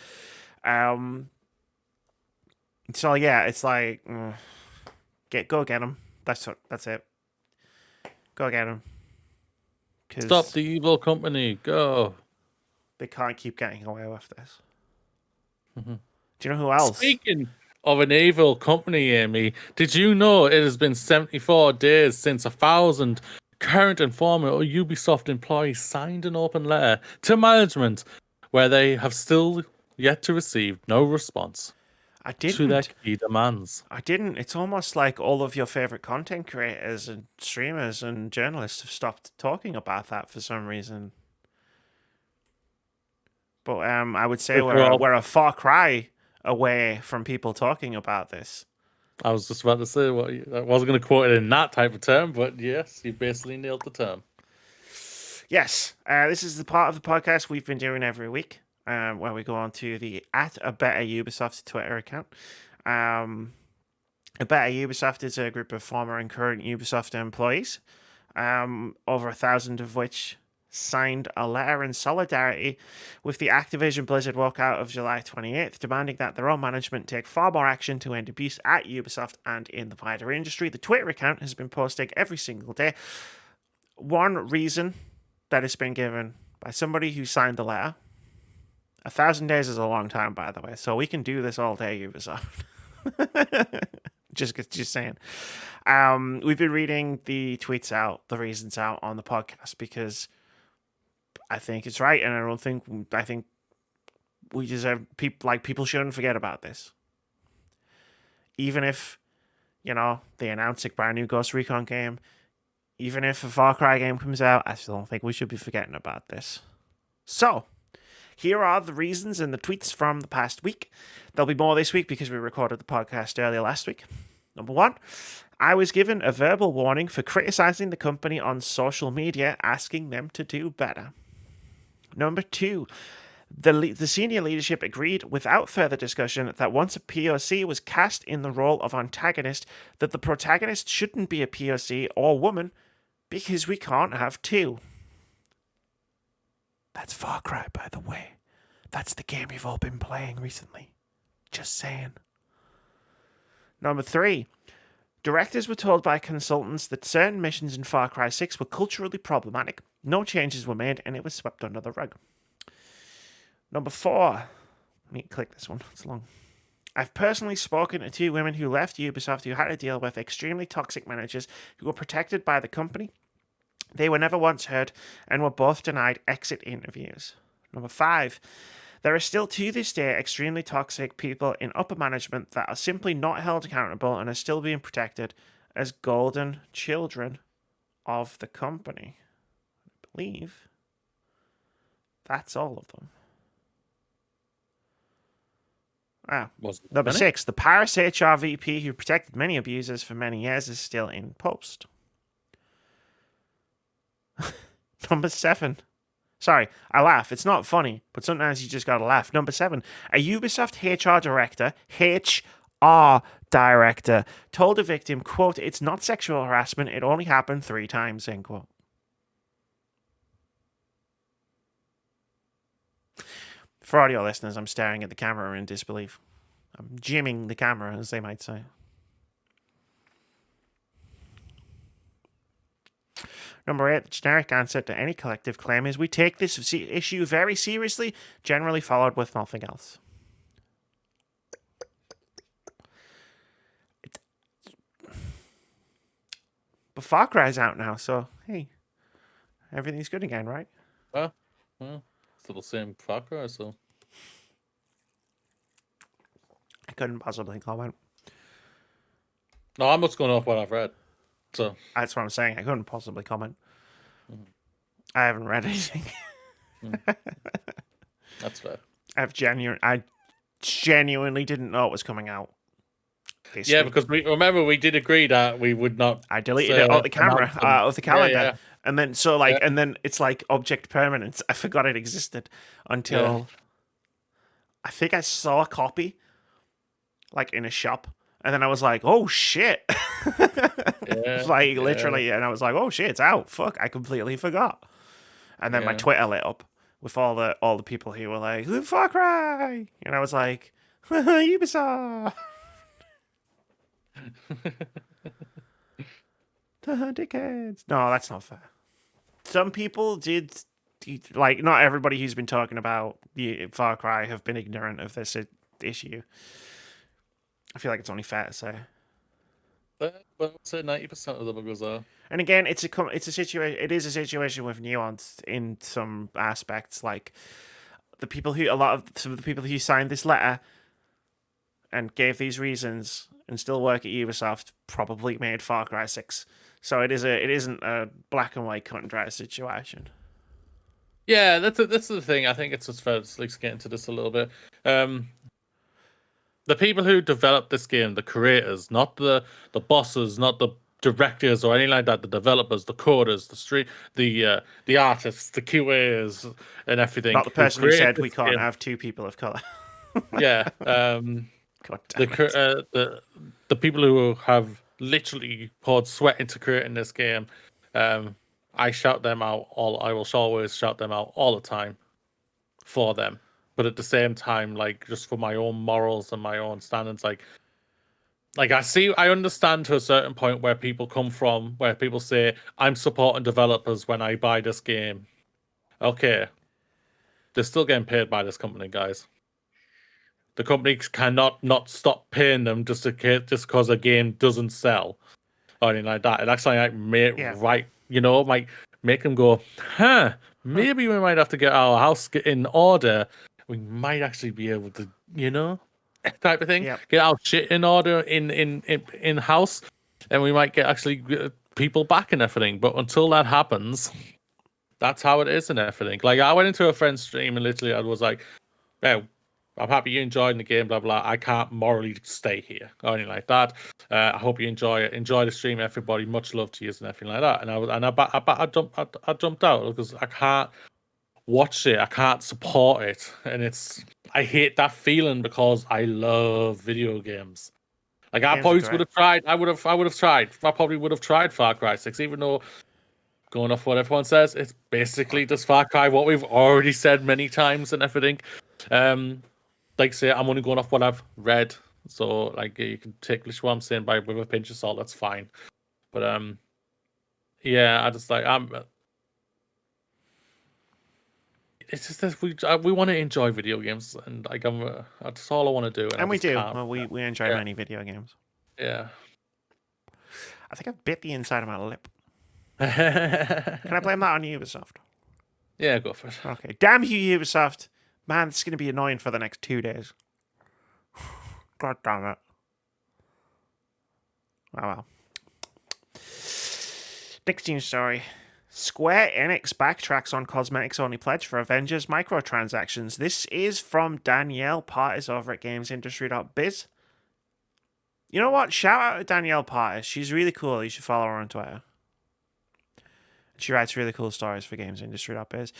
So yeah, it's like go get them. That's it. Go get them. Stop the evil company. Go. They can't keep getting away with this. Mm-hmm. Do you know who else? Speaking of an evil company, Amy, did you know it has been 74 days since 1,000 current and former Ubisoft employees signed an open letter to management where they have still yet to receive no response to their key demands? I didn't. It's almost like all of your favorite content creators and streamers and journalists have stopped talking about that for some reason. But I would say we're a far cry away from people talking about this. I was just about to say, I wasn't going to quote it in that type of term, but yes, you basically nailed the term. Yes, this is the part of the podcast we've been doing every week, where we go on to the @ABetterUbisoft Twitter account. @ABetterUbisoft is a group of former and current Ubisoft employees, over 1,000 of which signed a letter in solidarity with the Activision Blizzard walkout of July 28th, demanding that their own management take far more action to end abuse at Ubisoft and in the wider industry. The Twitter account has been posting every single day. One reason that it's been given by somebody who signed the letter. 1,000 days is a long time, by the way, so we can do this all day, Ubisoft. just saying. We've been reading the tweets out, the reasons out on the podcast, because I think it's right, and I think we deserve people shouldn't forget about this. Even if, they announce a brand new Ghost Recon game, even if a Far Cry game comes out, I still don't think we should be forgetting about this. So, here are the reasons and the tweets from the past week. There'll be more this week because we recorded the podcast earlier last week. Number 1, I was given a verbal warning for criticizing the company on social media, asking them to do better. Number 2, the senior leadership agreed without further discussion that once a POC was cast in the role of antagonist, that the protagonist shouldn't be a POC or woman because we can't have 2. That's Far Cry, by the way. That's the game you've all been playing recently. Just saying. Number 3, directors were told by consultants that certain missions in Far Cry 6 were culturally problematic. No changes were made, and it was swept under the rug. Number 4. Let me click this one. It's long. I've personally spoken to 2 women who left Ubisoft who had to deal with extremely toxic managers who were protected by the company. They were never once heard and were both denied exit interviews. Number 5. There are still to this day extremely toxic people in upper management that are simply not held accountable and are still being protected as golden children of the company. I believe that's all of them. Number 6. The Paris HR VP who protected many abusers for many years is still in post. Number 7. Sorry, I laugh. It's not funny, but sometimes you just gotta laugh. Number 7. A Ubisoft HR director, told a victim, quote, "It's not sexual harassment, it only happened 3 times," end quote. For audio listeners, I'm staring at the camera in disbelief. I'm jimming the camera, as they might say. Number 8, the generic answer to any collective claim is we take this issue very seriously, generally followed with nothing else. But Far Cry's out now, so hey, everything's good again, right? Well, still the same Far Cry, so. I couldn't possibly comment. No, I'm just going off what I've read. So that's what I'm saying. I couldn't possibly comment. I haven't read anything. That's fair. I genuinely didn't know it was coming out. Yeah, because we did agree that we would not. I deleted it off the camera, of the calendar, yeah. And then and then it's like object permanence. I forgot it existed until I think I saw a copy, like in a shop, and then I was like, "Oh shit!" Literally, and I was like, "Oh shit, it's out!" Fuck, I completely forgot. And then my Twitter lit up with all the people who were like, "Far Cry," and I was like, "Ubisoft." Dickheads. No, that's not fair. Some people did, like, not everybody who's been talking about the Far Cry have been ignorant of this issue. I feel like it's only fair to say. But I'd say 90% of the buggers are. And again, it's a situation. It is a situation with nuance in some aspects. Like some of the people who signed this letter and gave these reasons and still work at Ubisoft probably made Far Cry 6. So it isn't a black and white cut and dry situation. Yeah, that's the thing. I think it's just fair to get into this a little bit. The people who developed this game, the creators, not the bosses, not the directors or anything like that, the developers, the coders, the artists, the QAs, and everything. Not the person who said we can't have two people of color. Yeah. God damn it. The people who have literally poured sweat into creating this game, I shout them out I will always shout them out all the time for them. But at the same time, like, just for my own morals and my own standards, like I understand to a certain point where people come from, where people say, I'm supporting developers when I buy this game. Okay. They're still getting paid by this company, guys. The company cannot not stop paying them just because a game doesn't sell or anything like that. It actually might make them go, maybe we might have to get our house in order. We might actually be able to, type of thing. Yep. Get our shit in order in house, and we might get actually people back and everything. But until that happens, that's how it is and everything. Like, I went into a friend's stream and literally I was like, "Well, I'm happy you enjoyed the game, blah blah. I can't morally stay here or anything like that. I hope you enjoy it. Enjoy the stream, everybody. Much love to you and everything like that." And I jumped out because I can't watch it. I can't support it, and I hate that feeling because I love video games. Like, I probably would have tried. I would have tried. I probably would have tried Far Cry 6, even though, going off what everyone says, it's basically just Far Cry, what we've already said many times and everything. Like, say, I'm only going off what I've read, so like you can take what I'm saying with a pinch of salt. That's fine. But yeah, I just it's just that we want to enjoy video games, and like that's all I want to do. And we do. Well, we enjoy many video games. Yeah. I think I've bit the inside of my lip. Can I blame that on Ubisoft? Yeah, go for it. Okay. Damn you, Ubisoft. Man, it's going to be annoying for the next 2 days. God damn it. Oh, well. Next news story. Square Enix backtracks on cosmetics-only pledge for Avengers microtransactions. This is from Danielle Partis over at gamesindustry.biz. You know what? Shout out to Danielle Partis. She's really cool. You should follow her on Twitter. She writes really cool stories for gamesindustry.biz.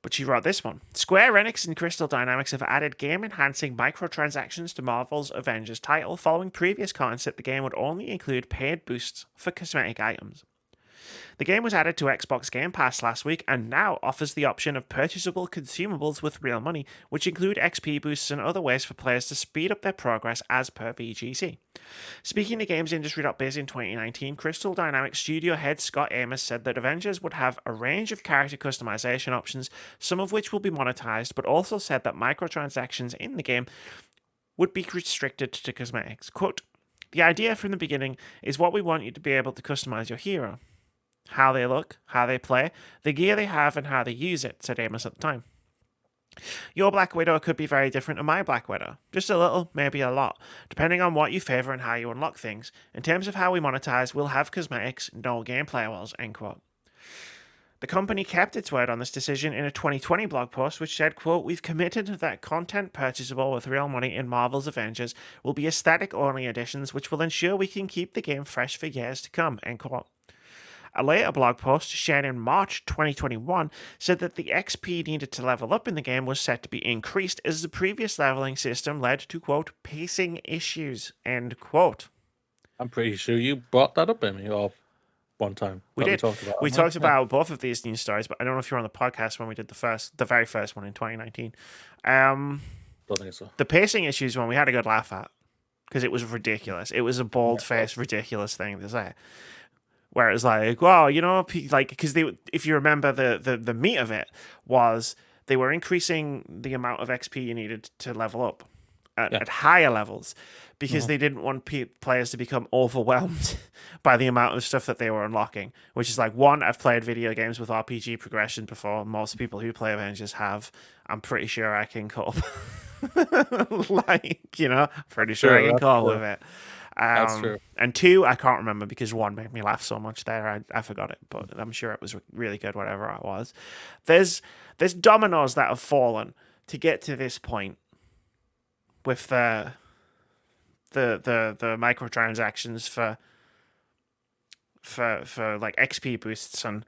But she wrote this one. Square Enix and Crystal Dynamics have added game-enhancing microtransactions to Marvel's Avengers title following previous comments that the game would only include paid boosts for cosmetic items. The game was added to Xbox Game Pass last week and now offers the option of purchasable consumables with real money, which include XP boosts and other ways for players to speed up their progress as per VGC. Speaking to GamesIndustry.biz in 2019, Crystal Dynamics studio head Scott Amos said that Avengers would have a range of character customization options, some of which will be monetized, but also said that microtransactions in the game would be restricted to cosmetics. Quote, "The idea from the beginning is what we want you to be able to customize your hero. How they look, how they play, the gear they have, and how they use it," said Amos at the time. "Your Black Widow could be very different to my Black Widow. Just a little, maybe a lot, depending on what you favor and how you unlock things. In terms of how we monetize, we'll have cosmetics, no gameplay walls," end quote. The company kept its word on this decision in a 2020 blog post, which said, quote, "We've committed that content purchasable with real money in Marvel's Avengers will be aesthetic-only additions, which will ensure we can keep the game fresh for years to come," end quote. A later blog post shared in March 2021 said that the XP needed to level up in the game was set to be increased as the previous leveling system led to, quote, "pacing issues," end quote. I'm pretty sure you brought that up in me or one time. We did. We that, talked about both of these news stories, but I don't know if you were on the podcast when we did the very first one in 2019. Don't think so. The pacing issues one we had a good laugh at because it was ridiculous. It was a bald-faced, ridiculous thing to say. Where it was like, well, you know, like, because if you remember, the meat of it was they were increasing the amount of XP you needed to level up at higher levels because they didn't want players to become overwhelmed by the amount of stuff that they were unlocking. Which is like, one, I've played video games with RPG progression before. Most people who play Avengers have. I'm pretty sure I can cope. Like, you know, pretty sure I can cope with it. That's true. And two, I can't remember because one made me laugh so much there. I forgot it, but I'm sure it was really good, whatever it was. There's dominoes that have fallen to get to this point with the microtransactions for like XP boosts and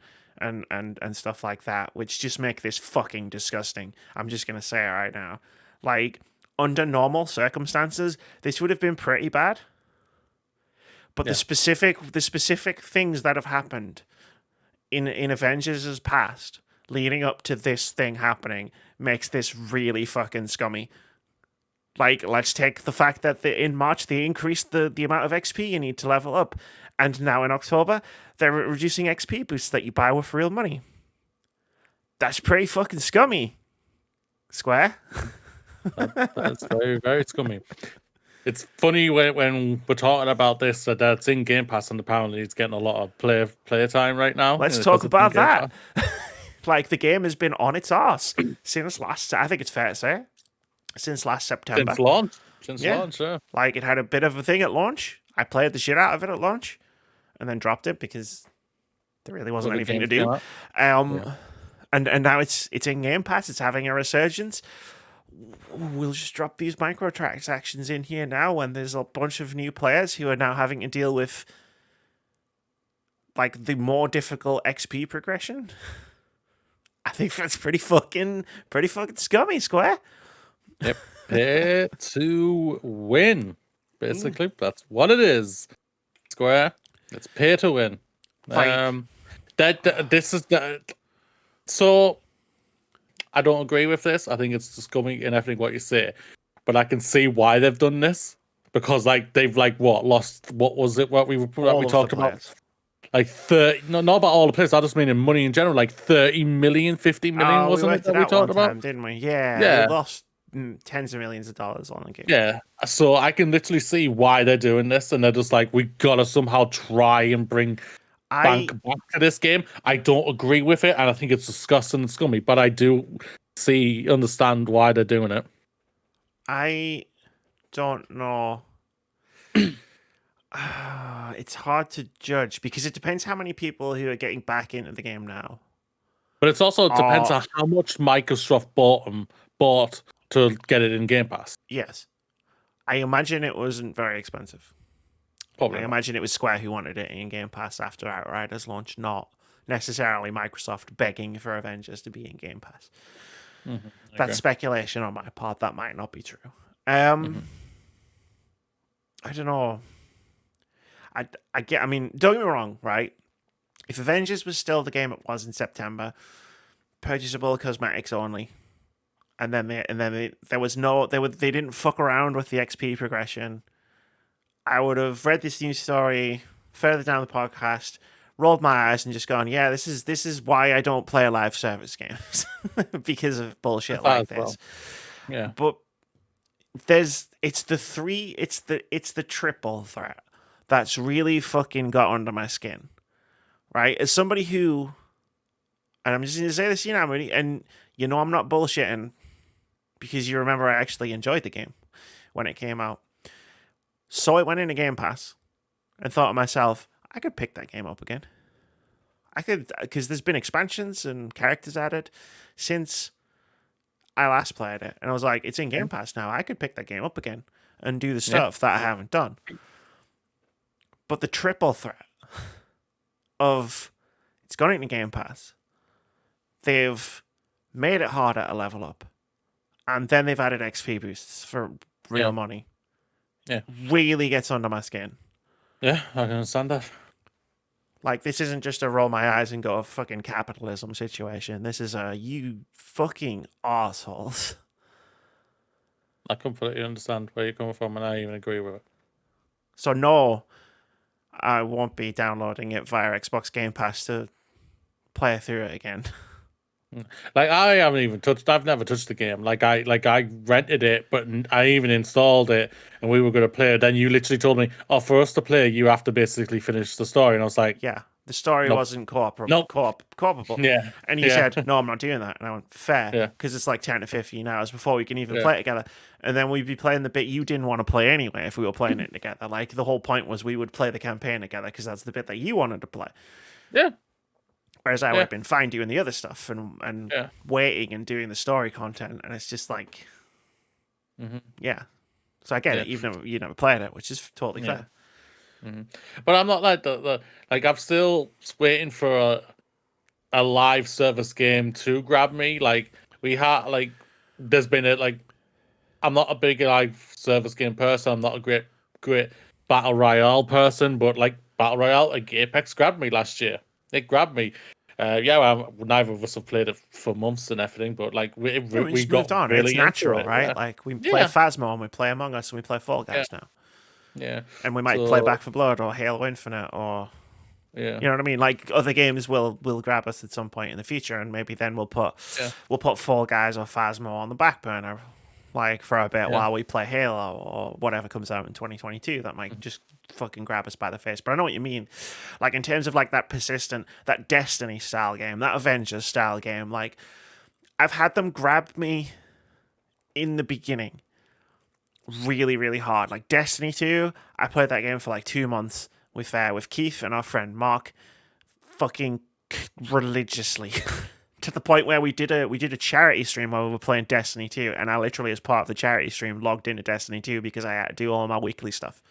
stuff like that, which just make this fucking disgusting. I'm just gonna say it right now. Like, under normal circumstances, this would have been pretty bad. But the specific things that have happened in Avengers' past leading up to this thing happening makes this really fucking scummy. Like, let's take the fact that in March they increased the amount of XP you need to level up, and now in October they're reducing XP boosts that you buy with real money. That's pretty fucking scummy, Square. That's very, very scummy. It's funny when we're talking about this that it's in Game Pass and apparently it's getting a lot of play time right now. Let's talk about that. Like, the game has been on its arse since I think it's fair to say, since last September. Since launch, yeah. Like, it had a bit of a thing at launch. I played the shit out of it at launch and then dropped it because there really wasn't anything to do. And now it's in Game Pass. It's having a resurgence. We'll just drop these microtransactions in here now when there's a bunch of new players who are now having to deal with like the more difficult XP progression. I think that's pretty fucking scummy, Square. Yep. Pay to win. Basically, that's what it is. Square. It's pay to win. This is so I don't agree with this. I think it's scummy and everything what you say. But I can see why they've done this. Because like they've lost what was it what we talked about? Like 30 not about all the players, I just mean in money in general, like 30 million, 50 million wasn't it that we talked about? Time, didn't we? Yeah. We lost tens of millions of dollars on the game. Yeah. So I can literally see why they're doing this, and they're just like, we gotta somehow try and bring bank back to this game. I don't agree with it, and I think it's disgusting and scummy, but I do understand why they're doing it. I don't know. It's hard to judge because it depends how many people who are getting back into the game now. But it also depends on how much Microsoft bought to get it in Game Pass. Yes. I imagine it wasn't very expensive. Probably I imagine it was Square who wanted it in Game Pass after Outriders launch, not necessarily Microsoft begging for Avengers to be in Game Pass. Mm-hmm. That's speculation on my part. That might not be true. I don't know. I mean, don't get me wrong, right? if Avengers was still the game it was in September, purchasable cosmetics only, and then there was no they didn't fuck around with the XP progression, I would have read this news story further down the podcast, rolled my eyes, and just gone, yeah, this is why I don't play live service games because of bullshit like this. Well. Yeah, but it's the triple threat that's really fucking got under my skin, right? As somebody who, and I'm just gonna say this, and I'm not bullshitting, because you remember I actually enjoyed the game when it came out. So it went into Game Pass and thought to myself, I could pick that game up again. I could, because there's been expansions and characters added since I last played it. And I was like, it's in Game Pass now. I could pick that game up again and do the stuff that I haven't done. But the triple threat of it's gone into Game Pass, they've made it harder to level up, and then they've added XP boosts for real money. Yeah. Really gets under my skin. Yeah, I can understand that. Like, this isn't just a roll my eyes and go a fucking capitalism situation. This is a you fucking assholes. I completely understand where you're coming from, and I even agree with it. So no, I won't be downloading it via Xbox Game Pass to play through it again. Like, I've never touched the game. Like I rented it, but I even installed it, and we were going to play it. Then you literally told me, "Oh, for us to play, you have to basically finish the story." And I was like, "Yeah, the story wasn't co-opable." Yeah. And you said, "No, I'm not doing that." And I went, "Fair," because it's like 10 to 15 hours before we can even play it together. And then we'd be playing the bit you didn't want to play anyway if we were playing it together. Like, the whole point was we would play the campaign together because that's the bit that you wanted to play. Yeah. Whereas I would have been fine doing the other stuff and waiting and doing the story content. And it's just like, yeah. So I get it. You've never played it, which is totally fair. Mm-hmm. But I'm not like like, I'm still waiting for a live service game to grab me. Like, there's been I'm not a big live service game person. I'm not a great battle royale person, but like battle royale, like Apex grabbed me last year. It grabbed me. Neither of us have played it for months and everything, but like we got moved on. Really it's natural, right? Yeah. Like, we play Phasmo and we play Among Us and we play Fall Guys now. Yeah, and we might play Back 4 Blood or Halo Infinite or you know what I mean. Like, other games will grab us at some point in the future, and maybe then we'll put Fall Guys or Phasmo on the back burner, like, for a bit while we play Halo or whatever comes out in 2022. That might just fucking grab us by the face. But I know what you mean. Like, in terms of like that persistent, that Destiny style game, that Avengers style game, like, I've had them grab me in the beginning really, really hard. Like Destiny 2, I played that game for like 2 months with Keith and our friend Mark, fucking religiously. To the point where we did a charity stream where we were playing Destiny 2, and I literally, as part of the charity stream, logged into Destiny 2 because I had to do all my weekly stuff.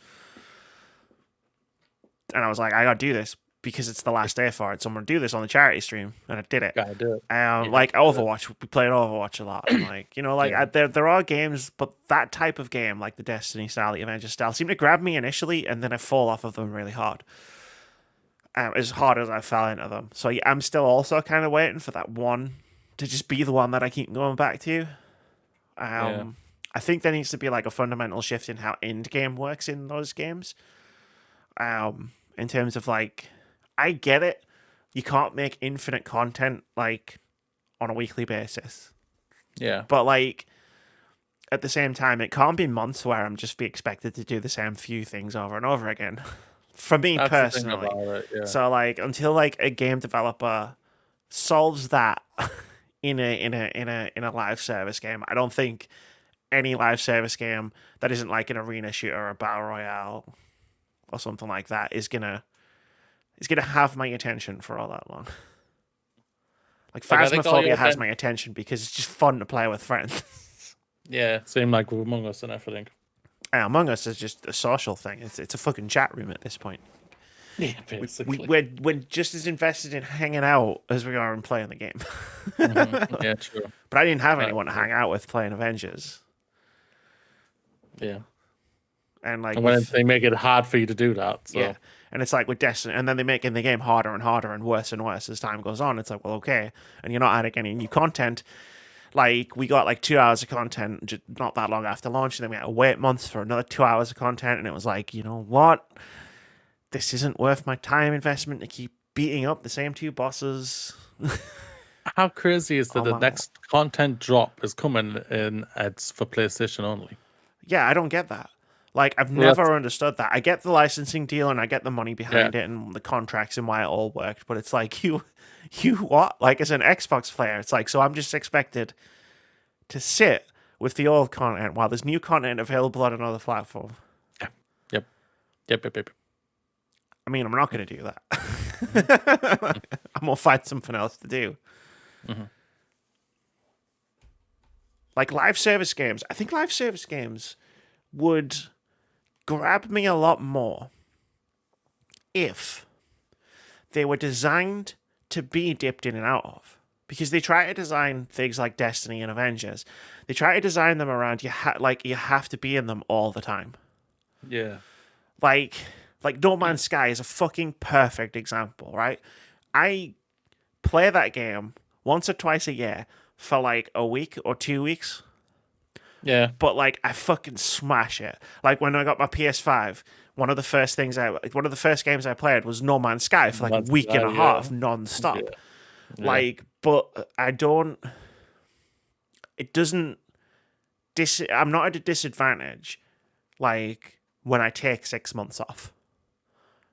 And I was like, I gotta do this because it's the last day for it, so I'm gonna do this on the charity stream, and I did it. Gotta do it. Like Overwatch, we played Overwatch a lot. And like, there are games, but that type of game, like the Destiny style, the Avengers style, seemed to grab me initially, and then I fall off of them really hard. As hard as I fell into them. So yeah, I'm still also kind of waiting for that one to just be the one that I keep going back to. I think there needs to be like a fundamental shift in how end game works in those games. In terms of like, I get it. You can't make infinite content like on a weekly basis. Yeah. But like, at the same time, it can't be months where I'm just be expected to do the same few things over and over again. For me personally. So like, until like a game developer solves that in a live service game, I don't think any live service game that isn't like an arena shooter or a battle royale or something like that is gonna have my attention for all that long. Like, Phasmophobia has my attention because it's just fun to play with friends. Yeah, same like with Among Us and everything. Among Us is just a social thing. It's a fucking chat room at this point. Yeah, basically. We're just as invested in hanging out as we are in playing the game. Yeah, true. But I didn't have anyone to hang out with playing Avengers. Yeah. And like, when they make it hard for you to do that. So. Yeah. And it's like with Destiny, and then they're making the game harder and harder and worse as time goes on. It's like, well, okay, and you're not adding any new content. Like, we got like 2 hours of content not that long after launch, and then we had to wait months for another 2 hours of content, and it was like, you know what? This isn't worth my time investment to keep beating up the same two bosses. How crazy is that the next content drop is coming in ads for PlayStation only? Yeah, I don't get that. Like, I've never understood that. I get the licensing deal and I get the money behind it and the contracts and why it all worked, but it's like, you what? Like, as an Xbox player, it's like, so I'm just expected to sit with the old content while there's new content available on another platform. Yep. I mean, I'm not going to do that. I'm going to find something else to do. Mm-hmm. Like live service games. I think live service games would grab me a lot more if they were designed to be dipped in and out of. Because they try to design things like Destiny and Avengers. They try to design them around you have to be in them all the time. Yeah. Like No Man's Sky is a fucking perfect example, right? I play that game once or twice a year for like a week or 2 weeks. Yeah. But like I fucking smash it. Like when I got my PS5, one of the first games I played was No Man's Sky for like a week and a half non-stop. Yeah. Like, but it doesn't I'm not at a disadvantage like when I take 6 months off.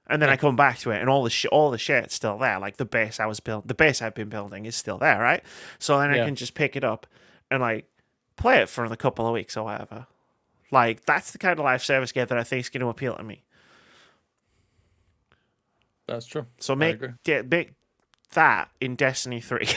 And then I come back to it, and all the shit's still there. Like the base I've been building is still there, right? So then I can just pick it up and like play it for a couple of weeks or whatever. Like that's the kind of live service game that I think is going to appeal to me. That's true. So make that in Destiny 3.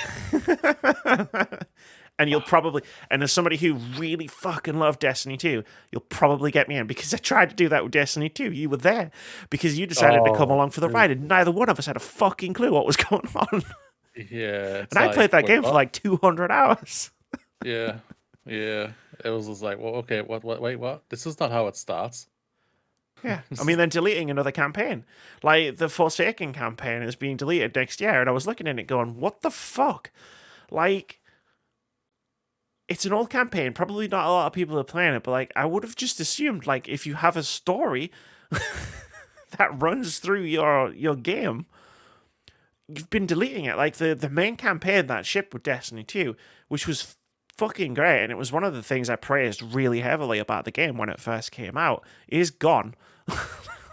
And you'll probably, and as somebody who really fucking loved Destiny 2, you'll probably get me in because I tried to do that with Destiny 2. You were there because you decided to come along for the ride, and neither one of us had a fucking clue what was going on. Yeah. And I played that game for like 200 hours. Yeah. It was just like, well, okay, wait, what? This is not how it starts. Yeah. I mean, then deleting another campaign. Like, the Forsaken campaign is being deleted next year, and I was looking at it going, what the fuck? Like, it's an old campaign. Probably not a lot of people are playing it, but like I would have just assumed, like if you have a story that runs through your game, you've been deleting it. Like the main campaign that shipped with Destiny 2, which was fucking great, and it was one of the things I praised really heavily about the game when it first came out, is gone.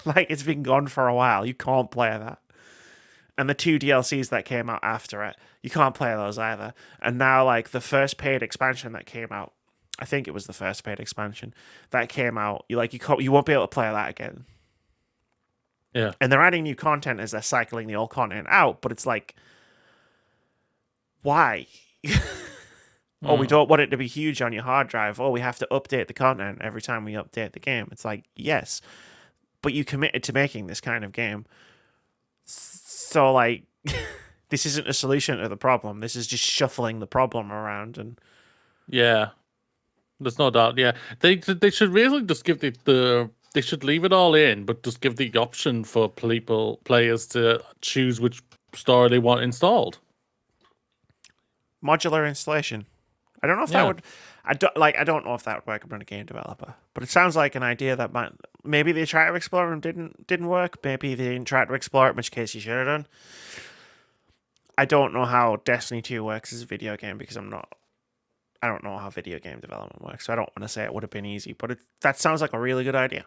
Like it's been gone for a while. You can't play that. And the 2 DLCs that came out after it, you can't play those either. And now, like, the first paid expansion that came out, I think it was the first paid expansion that came out, you won't be able to play that again. Yeah. And they're adding new content as they're cycling the old content out, but it's like, why? Oh, we don't want it to be huge on your hard drive. Oh, we have to update the content every time we update the game. It's like, yes, but you committed to making this kind of game. So, like, this isn't a solution to the problem. This is just shuffling the problem around. And yeah, there's no doubt. Yeah, they should really just give they should leave it all in, but just give the option for players to choose which story they want installed. Modular installation. I don't know if that would. I don't know if that would work on a game developer, but it sounds like an idea that maybe they tried to explore and didn't work. Maybe they didn't try to explore it, in which case you should have done. I don't know how Destiny 2 works as a video game because I don't know how video game development works, so I don't want to say it would have been easy, but that sounds like a really good idea.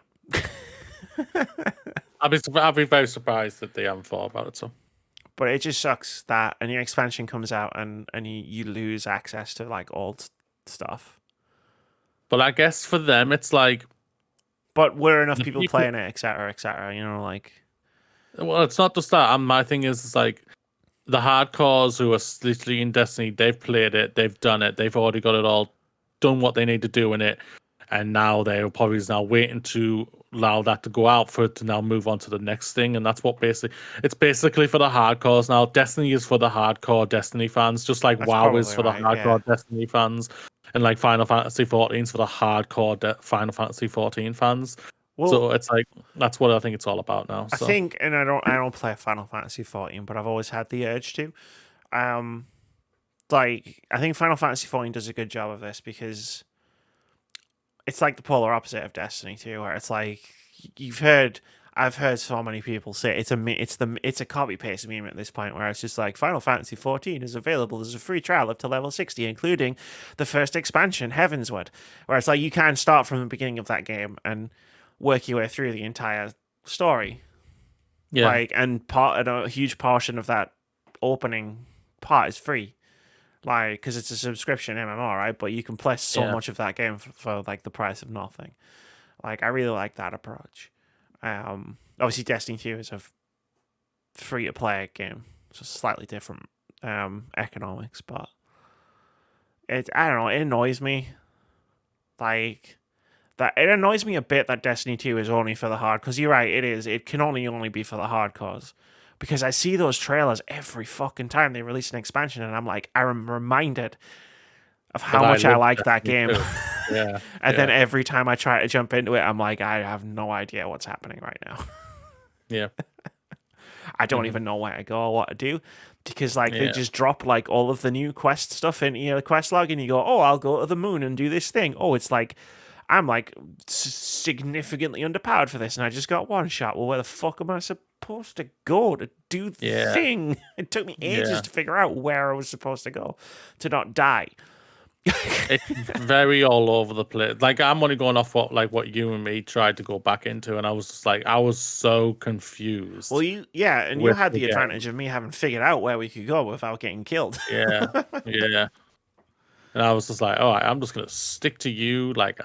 I'd be very surprised that they haven't thought about it. So. But it just sucks that a new expansion comes out and you lose access to like old stuff. But I guess for them, it's like... But were enough people playing it, etc., you know, like... Well, it's not just that. My thing is, it's like, the hardcores who are literally in Destiny, they've played it, they've done it, they've already got it all, done what they need to do in it, and now they're probably now waiting to allow that to go out for it to now move on to the next thing, and that's what it's basically for the hardcores now. Destiny is for the hardcore Destiny fans, just like that's WoW is for the right, hardcore Destiny fans, and like Final Fantasy 14 is for the hardcore Final Fantasy 14 fans. Well, So it's like that's what I think it's all about now. I So think, and I don't play Final Fantasy 14, but I've always had the urge to. Um, like I think Final Fantasy 14 does a good job of this because it's like the polar opposite of Destiny 2, where it's like you've heard. I've heard so many people say it's a copy paste meme at this point where it's just like Final Fantasy 14 is available as a free trial up to level 60, including the first expansion, Heavensward, where it's like you can start from the beginning of that game and work your way through the entire story. yeah, Like, and a huge portion of that opening part is free. Like, because it's a subscription MMO, right? But you can play so much of that game for like the price of nothing. Like, I really like that approach. Obviously, Destiny 2 is a free to play game, so slightly different economics, but I don't know, it annoys me. Like, that it annoys me a bit that Destiny 2 is only for the hard, because you're right, it is. It can only be for the hardcores. Because I see those trailers every fucking time they release an expansion, and I'm like, I'm reminded of how much I like that game. Yeah. And then every time I try to jump into it, I'm like, I have no idea what's happening right now. Yeah. I don't even know where to go or what to do. Because like they just drop like all of the new quest stuff into your quest log, and you go, oh, I'll go to the moon and do this thing. Oh, it's like I'm like significantly underpowered for this, and I just got one shot. Well, where the fuck am I supposed to go to do the thing? It took me ages to figure out where I was supposed to go to not die. It's very all over the place. Like I'm only going off what you and me tried to go back into, and I was just like, I was so confused. Well, you had the advantage of me having figured out where we could go without getting killed. Yeah. And I was just like, all right, I'm just gonna stick to you like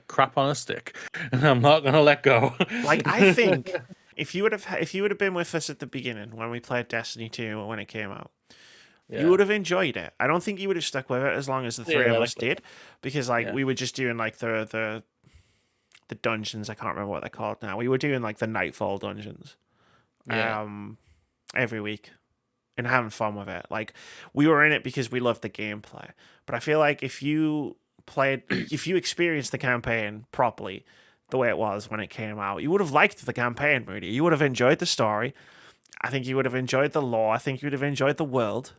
crap on a stick, and I'm not gonna let go. Like I think if you would have been with us at the beginning when we played Destiny 2 when it came out, you would have enjoyed it. I don't think you would have stuck with it as long as the three of us did, because we were just doing like the dungeons. I can't remember what they're called now. We were doing like the Nightfall dungeons, every week, and having fun with it. Like we were in it because we loved the gameplay. But I feel like if you experienced the campaign properly, the way it was when it came out, you would have liked the campaign, Moody. You would have enjoyed the story. I think you would have enjoyed the lore. I think you would have enjoyed the world.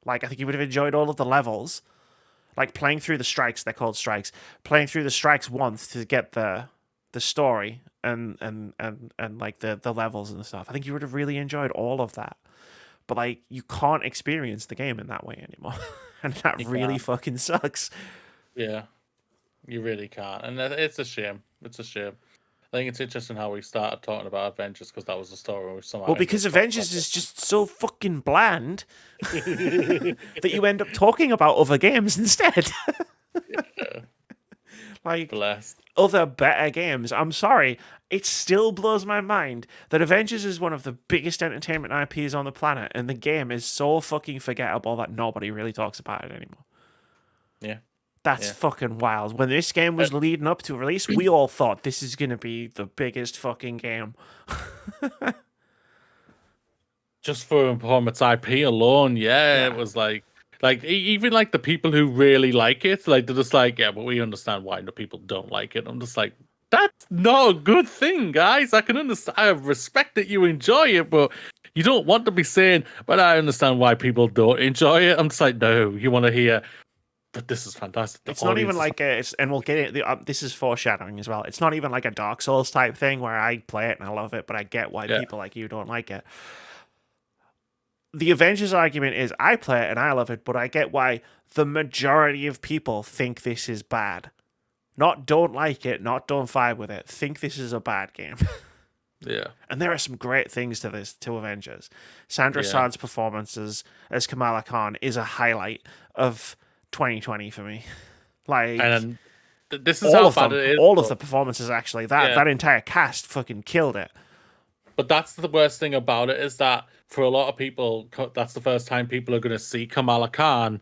Like, I think you would have enjoyed all of the levels. Like, playing through the strikes, they're called strikes. Playing through the strikes once to get the story and like the levels and stuff. I think you would have really enjoyed all of that. But, like, you can't experience the game in that way anymore. And that really fucking sucks. Yeah. You really can't. And it's a shame. It's a shame. I think it's interesting how we started talking about Avengers, because that was the story we somehow. Well, because Avengers is just so fucking bland that you end up talking about other games instead. Like other better games. I'm sorry, it still blows my mind that Avengers is one of the biggest entertainment IPs on the planet, and the game is so fucking forgettable that nobody really talks about it anymore. Yeah. That's fucking wild. When this game was leading up to release, we all thought this is going to be the biggest fucking game. Just from its IP alone, it was like even like the people who really like it, like they're just like, yeah, but we understand why the people don't like it. I'm just like, that's not a good thing, guys. I can understand. I respect that you enjoy it, but you don't want to be saying, but I understand why people don't enjoy it. I'm just like, no, you want to hear, but this is fantastic. It's not even like and we'll get it. This is foreshadowing as well. It's not even like a Dark Souls type thing where I play it and I love it, but I get why people like you don't like it. The Avengers argument is I play it and I love it, but I get why the majority of people think this is bad. Not don't like it, not don't vibe with it. Think this is a bad game. Yeah. And there are some great things to Avengers. Sandra Saad's performance as Kamala Khan is a highlight of 2020 for me. Like, and this is how bad it is. All of the performances, actually. That entire cast fucking killed it. But that's the worst thing about it, is that for a lot of people, that's the first time people are going to see Kamala Khan,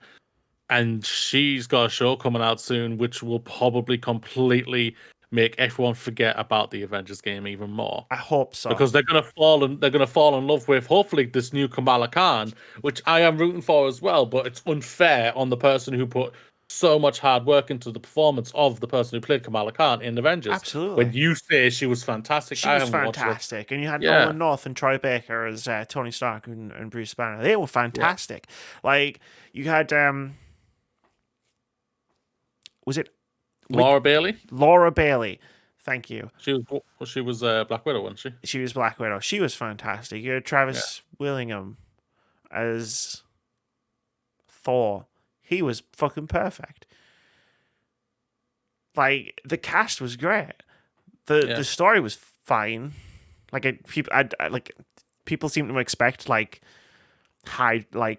and she's got a show coming out soon, which will probably completely make everyone forget about the Avengers game even more. I hope so, because they're going to fall in love with hopefully this new Kamala Khan, which I am rooting for as well. But it's unfair on the person who put so much hard work into the performance of the person who played Kamala Khan in Avengers. Absolutely. When you say she was fantastic, She was fantastic. And you had Nolan North and Troy Baker as Tony Stark and Bruce Banner. They were fantastic. Yeah. Like, you had, was it? Laura Bailey? Laura Bailey. Thank you. She was Black Widow, wasn't she? She was Black Widow. She was fantastic. You had Travis Willingham as Thor. He was fucking perfect. Like, the cast was great. The story was fine. Like, people seem to expect like the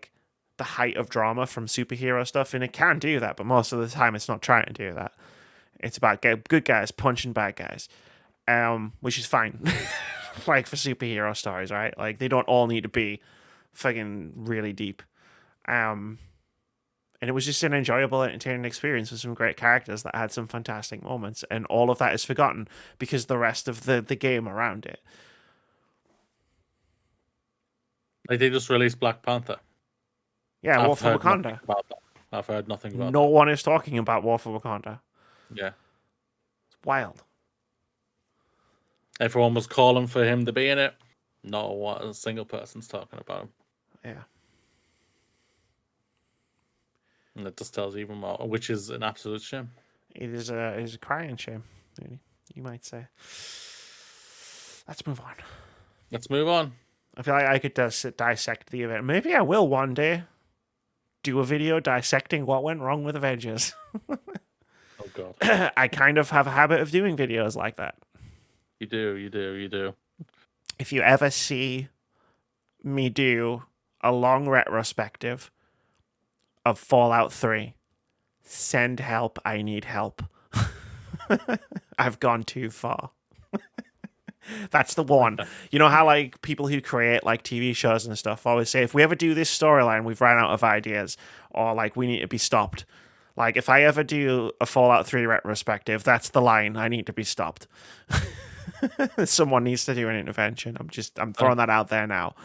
height of drama from superhero stuff, and it can do that, but most of the time it's not trying to do that. It's about good guys punching bad guys, which is fine. Like, for superhero stories, right? Like, they don't all need to be fucking really deep. And it was just an enjoyable, entertaining experience with some great characters that had some fantastic moments, and all of that is forgotten because the rest of the game around it. Like, they just released Black Panther. Yeah, War for Wakanda. I've heard nothing about that. No one is talking about War for Wakanda. Yeah. It's wild. Everyone was calling for him to be in it. Not a single person's talking about him. Yeah. And it just tells you even more, which is an absolute shame. It is a crying shame, you might say. Let's move on. I feel like I could dissect the event. Maybe I will one day do a video dissecting what went wrong with Avengers. Oh, God. I kind of have a habit of doing videos like that. You do. If you ever see me do a long retrospective of Fallout 3, send help. I need help. I've gone too far. That's the one. You know how, like, people who create, like, TV shows and stuff always say, if we ever do this storyline, we've run out of ideas, or, like, we need to be stopped. Like, if I ever do a Fallout 3 retrospective, that's the line. I need to be stopped. Someone needs to do an intervention. I'm throwing that out there now.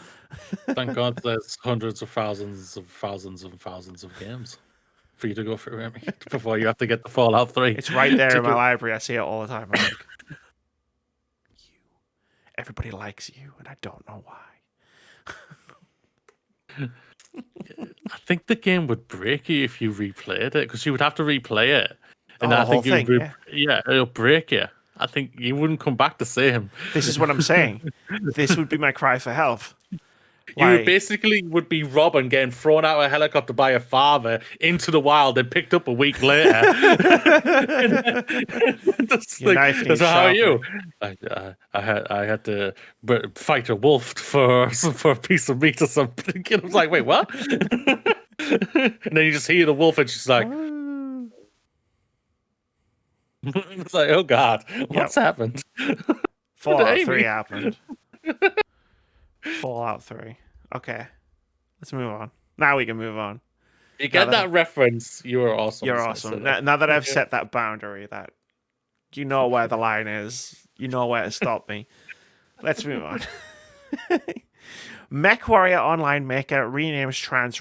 Thank God there's hundreds of thousands of games for you to go through, Remy, before you have to get the Fallout 3. It's right there in my library. I see it all the time. I'm like, everybody likes you, and I don't know why. I think the game would break you if you replayed it, because you would have to replay it. And I think it'll break you. I think you wouldn't come back the same. This is what I'm saying. This would be my cry for help. You would basically be Robin getting thrown out of a helicopter by her father into the wild and picked up a week later. That's how are you? I had to fight a wolf for a piece of meat or something. And I was like, wait, what? And then you just hear the wolf, and she's like, it's like, oh God, what's happened? Fallout 3 happened. Fallout 3. Okay. Let's move on. Now we can move on. You get that reference, you are awesome. You're awesome. Now that I've set that boundary, that you know where the line is, you know where to stop me. Let's move on. MechWarrior Online maker renames trans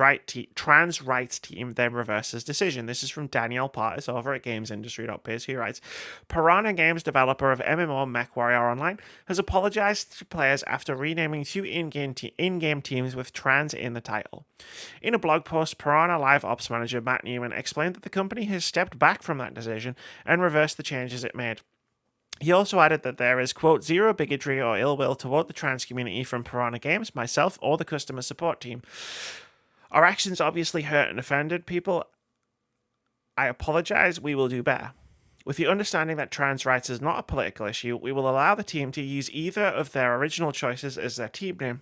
rights team, then reverses decision. This is from Danielle Partis over at GamesIndustry.biz, who writes, Piranha Games, developer of MMO MechWarrior Online, has apologized to players after renaming two in-game teams with trans in the title. In a blog post, Piranha Live Ops manager Matt Newman explained that the company has stepped back from that decision and reversed the changes it made. He also added that there is, quote, zero bigotry or ill will toward the trans community from Piranha Games, myself, or the customer support team. Our actions obviously hurt and offended people. I apologize. We will do better. With the understanding that trans rights is not a political issue, we will allow the team to use either of their original choices as their team name.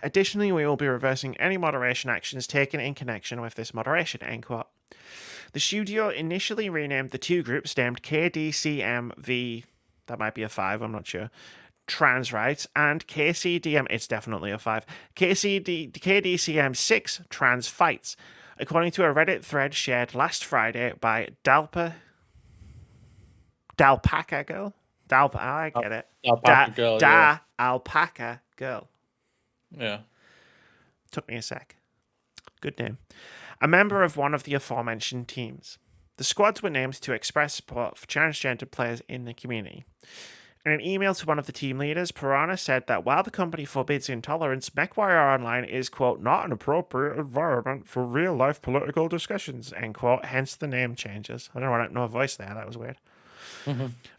Additionally, we will be reversing any moderation actions taken in connection with this moderation, end quote. The studio initially renamed the two groups named KDCMV, that might be a 5, I'm not sure, Trans Rights, and KCDM, it's definitely a 5, KDCM6, Trans Fights, according to a Reddit thread shared last Friday by Dalpaca Girl? I get it. Alpaca Girl, Alpaca Girl. Yeah. Took me a sec. Good name. A member of one of the aforementioned teams. The squads were named to express support for transgender players in the community. In an email to one of the team leaders, Piranha said that while the company forbids intolerance, MechWarrior Online is, quote, not an appropriate environment for real-life political discussions, end quote, hence the name changes. I don't know, no voice there, that was weird.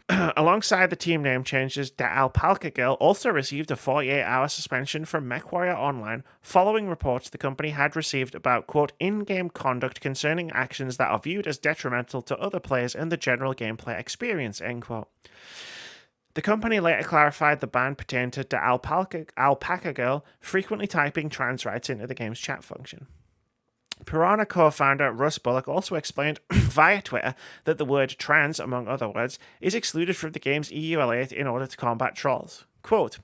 Alongside the team name changes, the Alpaca Girl also received a 48-hour suspension from MechWarrior Online following reports the company had received about, quote, in-game conduct concerning actions that are viewed as detrimental to other players and the general gameplay experience, end quote. The company later clarified the ban pertained to the Alpaca Girl frequently typing trans rights into the game's chat function. Piranha co-founder Russ Bullock also explained via Twitter that the word trans, among other words, is excluded from the game's EULA in order to combat trolls. Quote,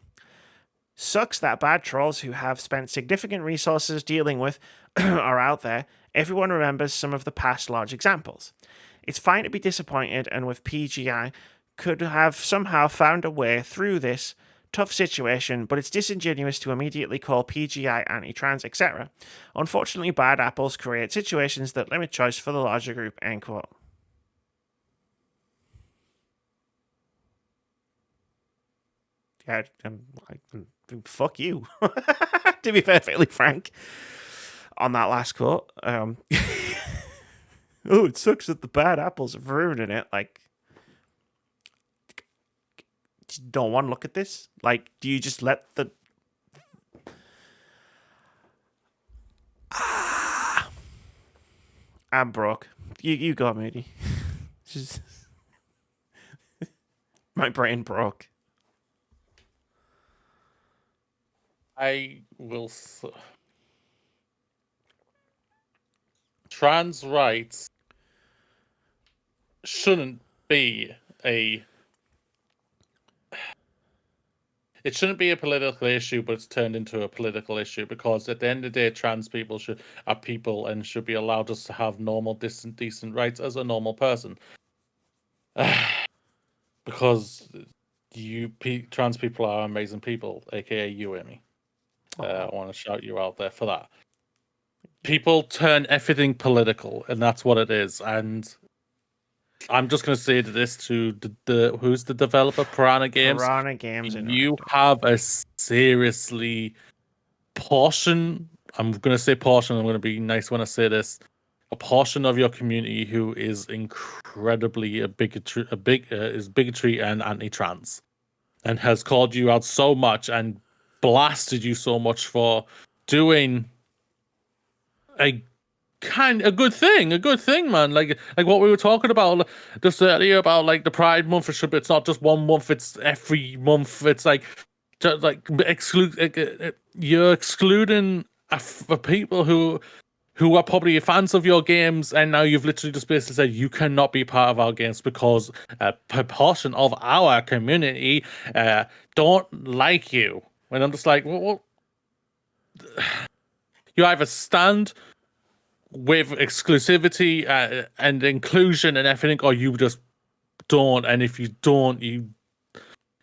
sucks that bad trolls who have spent significant resources dealing with are out there. Everyone remembers some of the past large examples. It's fine to be disappointed, and with PGI could have somehow found a way through this tough situation, but it's disingenuous to immediately call PGI anti-trans, etc. Unfortunately, bad apples create situations that limit choice for the larger group, end quote. Yeah, fuck you. To be perfectly frank, on that last quote. Oh, it sucks that the bad apples are ruining it. Like, don't want to look at this? Like, do you just let the... I'm broke. You go, matey. Just... My brain broke. I will... Trans rights shouldn't be a... It shouldn't be a political issue, but it's turned into a political issue because at the end of the day, trans people are people and should be allowed us to have normal, decent rights as a normal person. Because trans people are amazing people, aka you, Amy. I want to shout you out there for that. People turn everything political, and that's what it is. And I'm just going to say this to the who's the developer, Piranha Games. Piranha Games. You have a seriously portion. I'm going to say portion. I'm going to be nice when I say this. A portion of your community who is incredibly is bigotry and anti-trans, and has called you out so much and blasted you so much for doing a good thing, man. Like what we were talking about just earlier about like the Pride Month. It's not just one month; it's every month. It's like you're excluding people who are probably fans of your games, and now you've literally just basically said you cannot be part of our games because a proportion of our community don't like you. And I'm just like, well, you either stand with exclusivity and inclusion and everything, or you just don't. And if you don't, you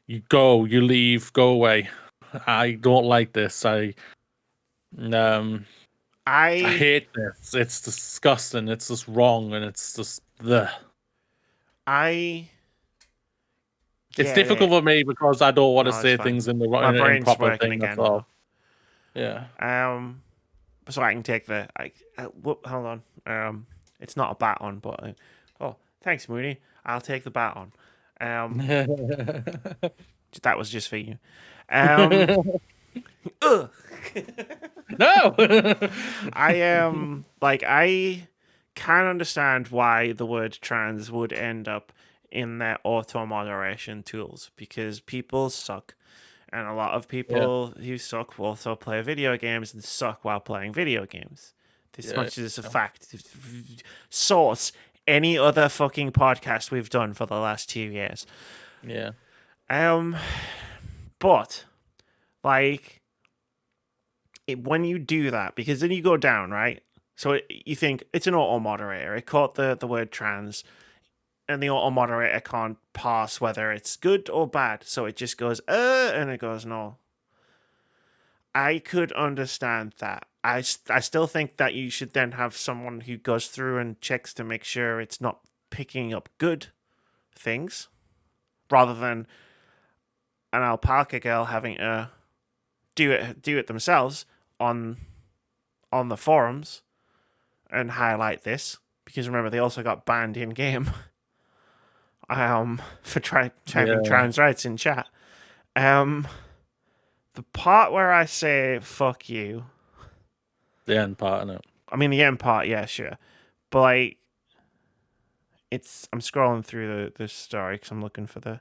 leave, go away. I don't like this. I hate this. It's disgusting. It's just wrong, and it's just It's difficult for me because I don't want to say things in the improper thing. That's all. Yeah. So I can take the. Hold on. It's not a baton, but thanks, Mooney. I'll take the baton. That was just for you. No. I can understand why the word trans would end up in their auto moderation tools because people suck. And a lot of people who suck will also play video games and suck while playing video games. This much is a fact. Source any other fucking podcast we've done for the last 2 years. Yeah. But when you do that, because then you go down, right? So you think it's an auto moderator. It caught the word trans, and the auto moderator can't parse whether it's good or bad. So it just goes, and it goes, no. I could understand that. I still think that you should then have someone who goes through and checks to make sure it's not picking up good things, rather than an alpaca girl having to do it themselves on the forums and highlight this, because remember they also got banned in game for typing trans rights in chat. The part where I say fuck you, the end part, innit? I mean the end part, yeah, sure, but like I'm scrolling through the story because I'm looking for the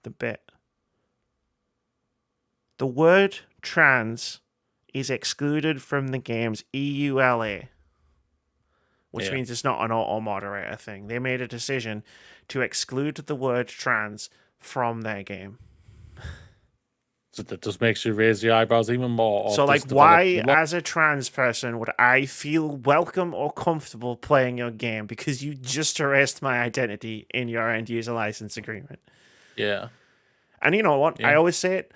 bit. The word trans is excluded from the game's EULA, which means it's not an auto-moderator thing. They made a decision to exclude the word trans from their game. So that just makes you raise your eyebrows even more. So, like, why, as a trans person, would I feel welcome or comfortable playing your game because you just erased my identity in your end-user license agreement? Yeah. And you know what? I always say it.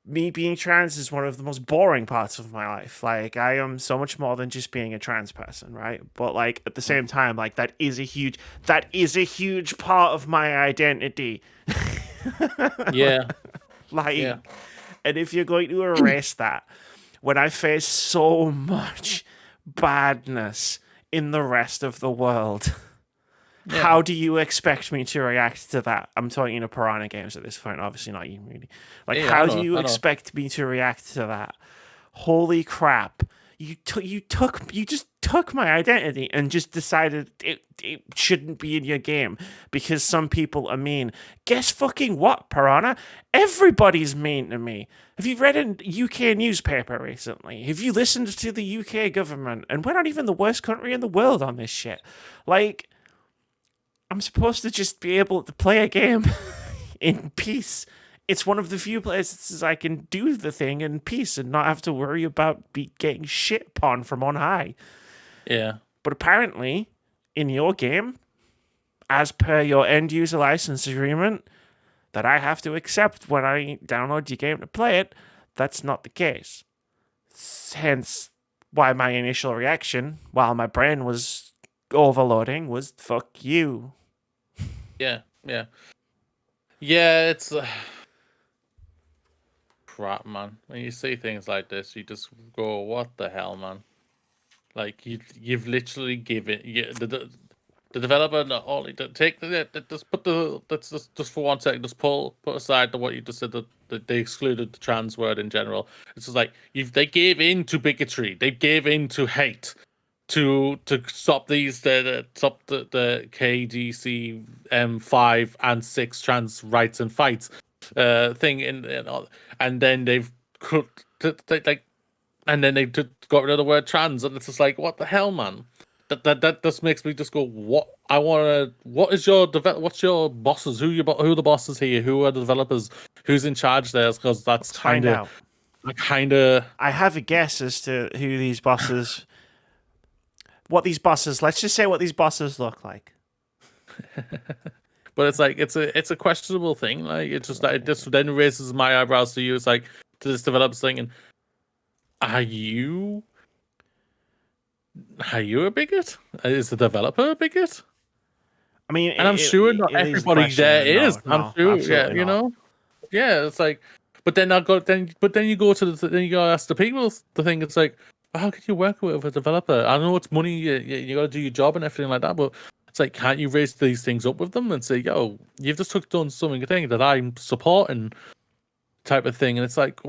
Me being trans is one of the most boring parts of my life. Like, I am so much more than just being a trans person, right? But like at the same time, like that is a huge part of my identity. Yeah. And if you're going to erase that, when I face so much badness in the rest of the world, how do you expect me to react to that? I'm talking to Piranha Games at this point, obviously not you, really. Like, how do you expect me to react to that? Holy crap! You just took my identity and just decided it shouldn't be in your game because some people are mean. Guess fucking what, Piranha? Everybody's mean to me. Have you read a UK newspaper recently? Have you listened to the UK government? And we're not even the worst country in the world on this shit. Like, I'm supposed to just be able to play a game in peace. It's one of the few places I can do the thing in peace and not have to worry about getting shit upon from on high. Yeah. But apparently, in your game, as per your end-user license agreement that I have to accept when I download your game to play it, that's not the case. Hence why my initial reaction, while my brain was overloading, was fuck you. Yeah. It's crap, man. When you see things like this, you just go, "What the hell, man?" Like you've literally given the developer not only take just put the just for 1 second, just put aside what you just said that they excluded the trans word in general. It's just like they gave in to bigotry, they gave in to hate. To stop stop the KDC 5 and 6 trans rights and fights thing and then they've and then they got rid of the word trans, and it's just like, what the hell, man? That just makes me just go, what is your what's your bosses? Who are the bosses here? Who are the developers? Who's in charge there? Because that's kind of I have a guess as to who these bosses. Let's just say what these bosses look like. But it's like it's a questionable thing. Like it's just that it just then raises my eyebrows to you. It's like to this developers thing, and are you a bigot? Is the developer a bigot? I mean, and I'm sure not everybody there is. I'm sure, yeah, you know, yeah. It's like, but then you go then you go ask the people the thing. It's like, how can you work with a developer? I know it's money, you got to do your job and everything like that, but it's like, can't you raise these things up with them and say, yo, you've just done something that I'm supporting, type of thing? And it's like,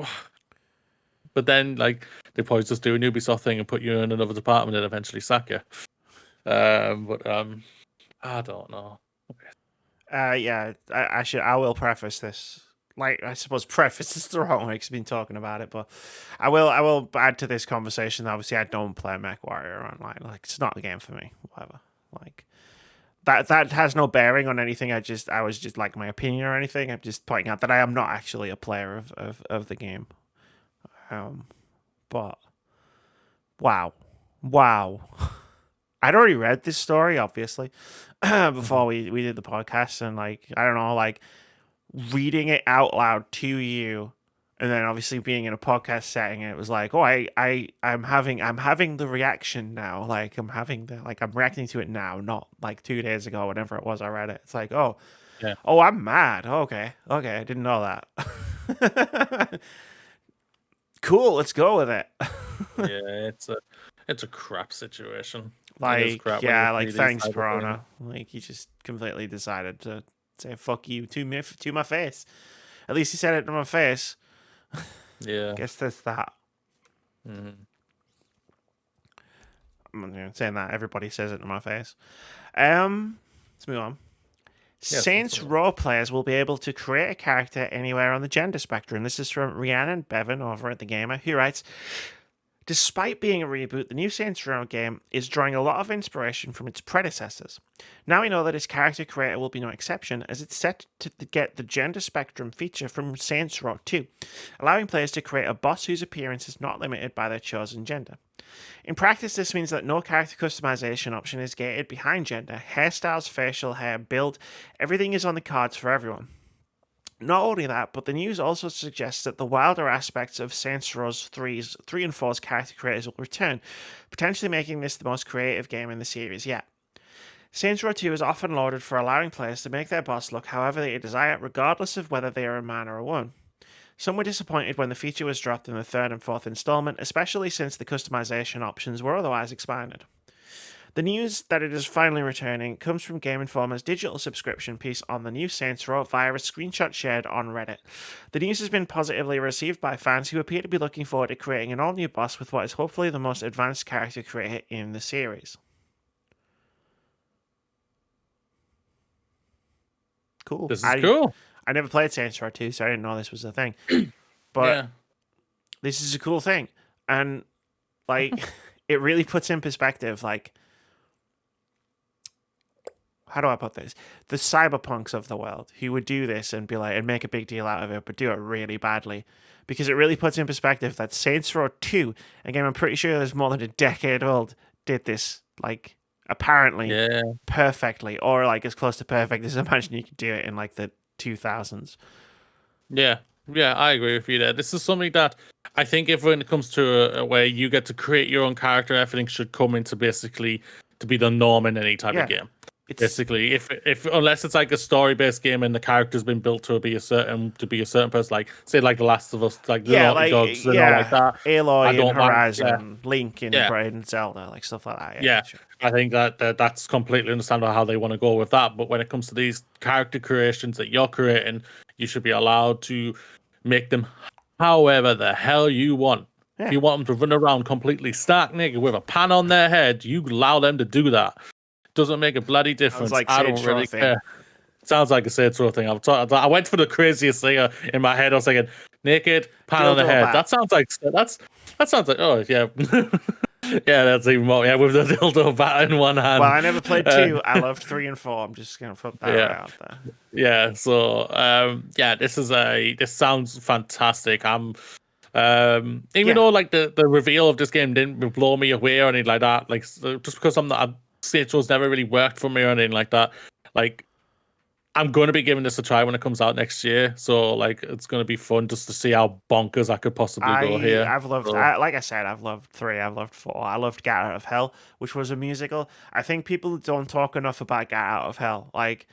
but then like they probably just do a Ubisoft thing and put you in another department and eventually sack you. I don't know. Yeah, I will preface this. Like, I suppose preface is the wrong way because I've been talking about it, but I will add to this conversation. Obviously, I don't play MechWarrior Online. Like, it's not a game for me. Whatever. Like, that has no bearing on anything. I was just like my opinion or anything. I'm just pointing out that I am not actually a player of the game. But wow. I'd already read this story, obviously, before we did the podcast, and like, I don't know, like, reading it out loud to you And then obviously being in a podcast setting, it was like, oh, I'm having the reaction now. Like I'm reacting to it now, not like 2 days ago, whenever it was I read it. It's like, oh, Yeah. oh, I'm mad. Okay, I didn't know that. Cool, let's go with it. Yeah, it's a crap situation. It is Like, crap when you yeah, play like these thanks, type of Piranha. things. Like he just completely decided to say fuck you to my face. At least he said it to my face. Yeah. Guess that's that. Mhm. I'm saying that everybody says it to my face. Let's move on. Yes, Saints Row players will be able to create a character anywhere on the gender spectrum. This is from Rhiannon Bevan over at The Gamer, who writes, despite being a reboot, the new Saints Row game is drawing a lot of inspiration from its predecessors. Now we know that its character creator will be no exception, as it's set to get the gender spectrum feature from Saints Row 2, allowing players to create a boss whose appearance is not limited by their chosen gender. In practice, this means that no character customization option is gated behind gender. Hairstyles, facial hair, build, everything is on the cards for everyone. Not only that, but the news also suggests that the wilder aspects of Saints Row 3 and 4's character creators will return, potentially making this the most creative game in the series yet. Saints Row 2 is often lauded for allowing players to make their boss look however they desire, regardless of whether they are a man or a woman. Some were disappointed when the feature was dropped in the third and fourth installment, especially since the customization options were otherwise expanded. The news that it is finally returning comes from Game Informer's digital subscription piece on the new Saints Row via a screenshot shared on Reddit. The news has been positively received by fans who appear to be looking forward to creating an all-new boss with what is hopefully the most advanced character creator in the series. Cool. This is cool. I never played Saints Row 2, so I didn't know this was a thing. But this is a cool thing. And, like, it really puts in perspective, like, how do I put this? The cyberpunks of the world who would do this and be like, and make a big deal out of it, but do it really badly. Because it really puts in perspective that Saints Row 2, a game I'm pretty sure there's more than a decade old, did this, like, apparently perfectly, or, like, as close to perfect as I imagine you could do it in, like, the 2000s. Yeah, I agree with you there. This is something that I think if when it comes to where you get to create your own character, everything should come into basically to be the norm in any type of game. Basically, if unless it's like a story-based game and the character's been built to be a certain person, like say like The Last of Us, like the Naughty Dogs and all like that. Aloy in Horizon, Link in Broaden, Zelda, like stuff like that. Yeah, sure. I think that's completely understandable how they want to go with that. But when it comes to these character creations that you're creating, you should be allowed to make them however the hell you want. Yeah. If you want them to run around completely stark naked with a pan on their head, you allow them to do that. Doesn't make a bloody difference. Like I don't really care. Sounds like a Saints Row thing. I went for the craziest thing in my head. I was thinking, naked, pan on the head. That sounds like oh yeah. Yeah, that's even more. Yeah, with the dildo bat in one hand. Well, I never played 2. I loved 3 and 4. I'm just gonna put that right out there. Yeah. So, this sounds fantastic. I'm, even though like the reveal of this game didn't blow me away or anything like that. Like just because Saints Row's never really worked for me or anything like that. Like, I'm going to be giving this a try when it comes out next year. So, like, it's going to be fun just to see how bonkers I could possibly go here. I've loved, like I said, I've loved 3, I've loved 4. I loved Get Out of Hell, which was a musical. I think people don't talk enough about Get Out of Hell. Like,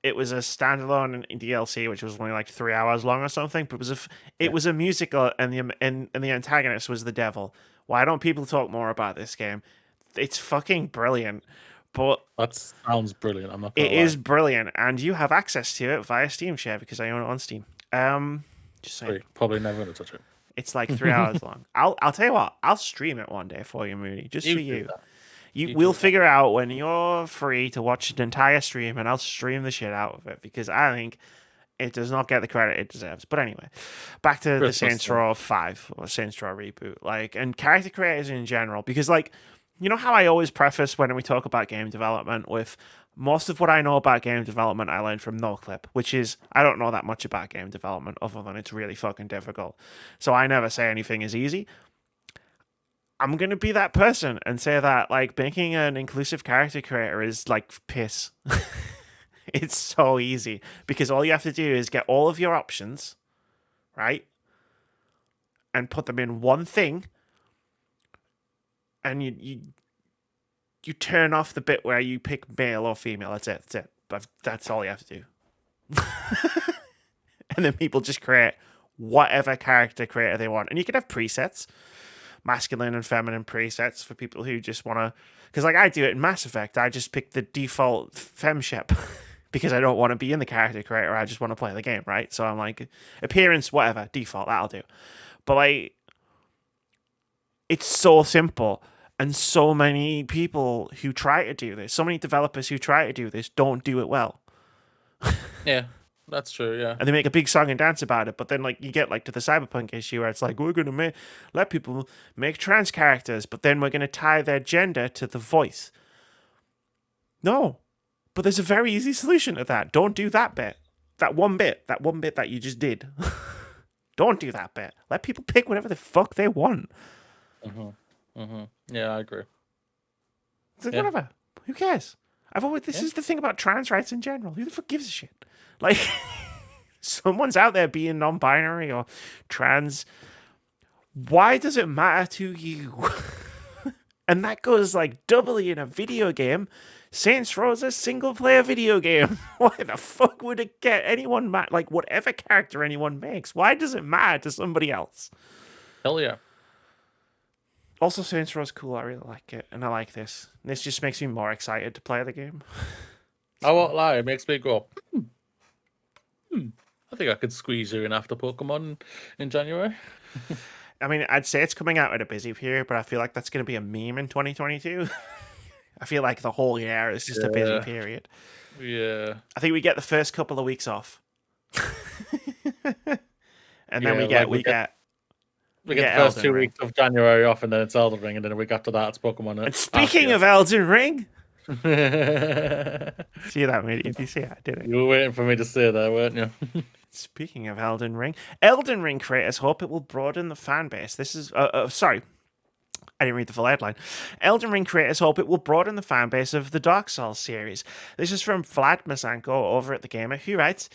it was a standalone DLC, which was only like 3 hours long or something. But it was a musical, and the antagonist was the devil. Why don't people talk more about this game? It's fucking brilliant. But that sounds brilliant. I'm not gonna lie. It is brilliant, and you have access to it via Steam Share because I own it on Steam. Just saying. Probably never gonna touch it. It's like 3 hours long. I'll tell you what. I'll stream it one day for you, Moody, just for you. We'll figure out when you're free to watch an entire stream, and I'll stream the shit out of it because I think it does not get the credit it deserves. But anyway, back to the Saints Row 5 or Saints Row reboot, like, and character creators in general, because like. You know how I always preface when we talk about game development with most of what I know about game development I learned from NoClip, which is I don't know that much about game development other than it's really fucking difficult. So I never say anything is easy. I'm going to be that person and say that like making an inclusive character creator is like piss. It's so easy because all you have to do is get all of your options, right? and put them in one thing, and you turn off the bit where you pick male or female. That's it. That's it. But that's all you have to do. And then people just create whatever character creator they want. And you can have presets, masculine and feminine presets for people who just want to... Because like I do it in Mass Effect, I just pick the default femshep because I don't want to be in the character creator. I just want to play the game, right? So I'm like, appearance, whatever, default, that'll do. But like, it's so simple. And so many people who try to do this, so many developers who try to do this don't do it well. Yeah, that's true, yeah. And they make a big song and dance about it, but then like you get like to the cyberpunk issue where it's like, we're going to let people make trans characters, but then we're going to tie their gender to the voice. No, but there's a very easy solution to that. Don't do that bit. That one bit that you just did. Don't do that bit. Let people pick whatever the fuck they want. Yeah, I agree. It's like, whatever. Who cares? This is the thing about trans rights in general. Who the fuck gives a shit? Like, someone's out there being non-binary or trans. Why does it matter to you? And that goes like doubly in a video game. Saints Row is a single-player video game. Why the fuck would it get anyone mad? Like, whatever character anyone makes, why does it matter to somebody else? Hell yeah. Also, Saints Row is cool. I really like it, and I like this. This just makes me more excited to play the game. I won't lie, it makes me go, I think I could squeeze you in after Pokemon in January. I mean, I'd say it's coming out at a busy period, but I feel like that's going to be a meme in 2022. I feel like the whole year is just a busy period. Yeah. I think we get the first couple of weeks off. And then we get the first 2 weeks of January off, and then it's Elden Ring, and then a week after that, it's Pokemon. And speaking of Elden Ring, see that, mate? Did you see it? Did it? You were waiting for me to say that, weren't you? Speaking of Elden Ring creators hope it will broaden the fan base. This is sorry, I didn't read the full headline. Elden Ring creators hope it will broaden the fan base of the Dark Souls series. This is from Vlad Masanko over at The Gamer, who writes,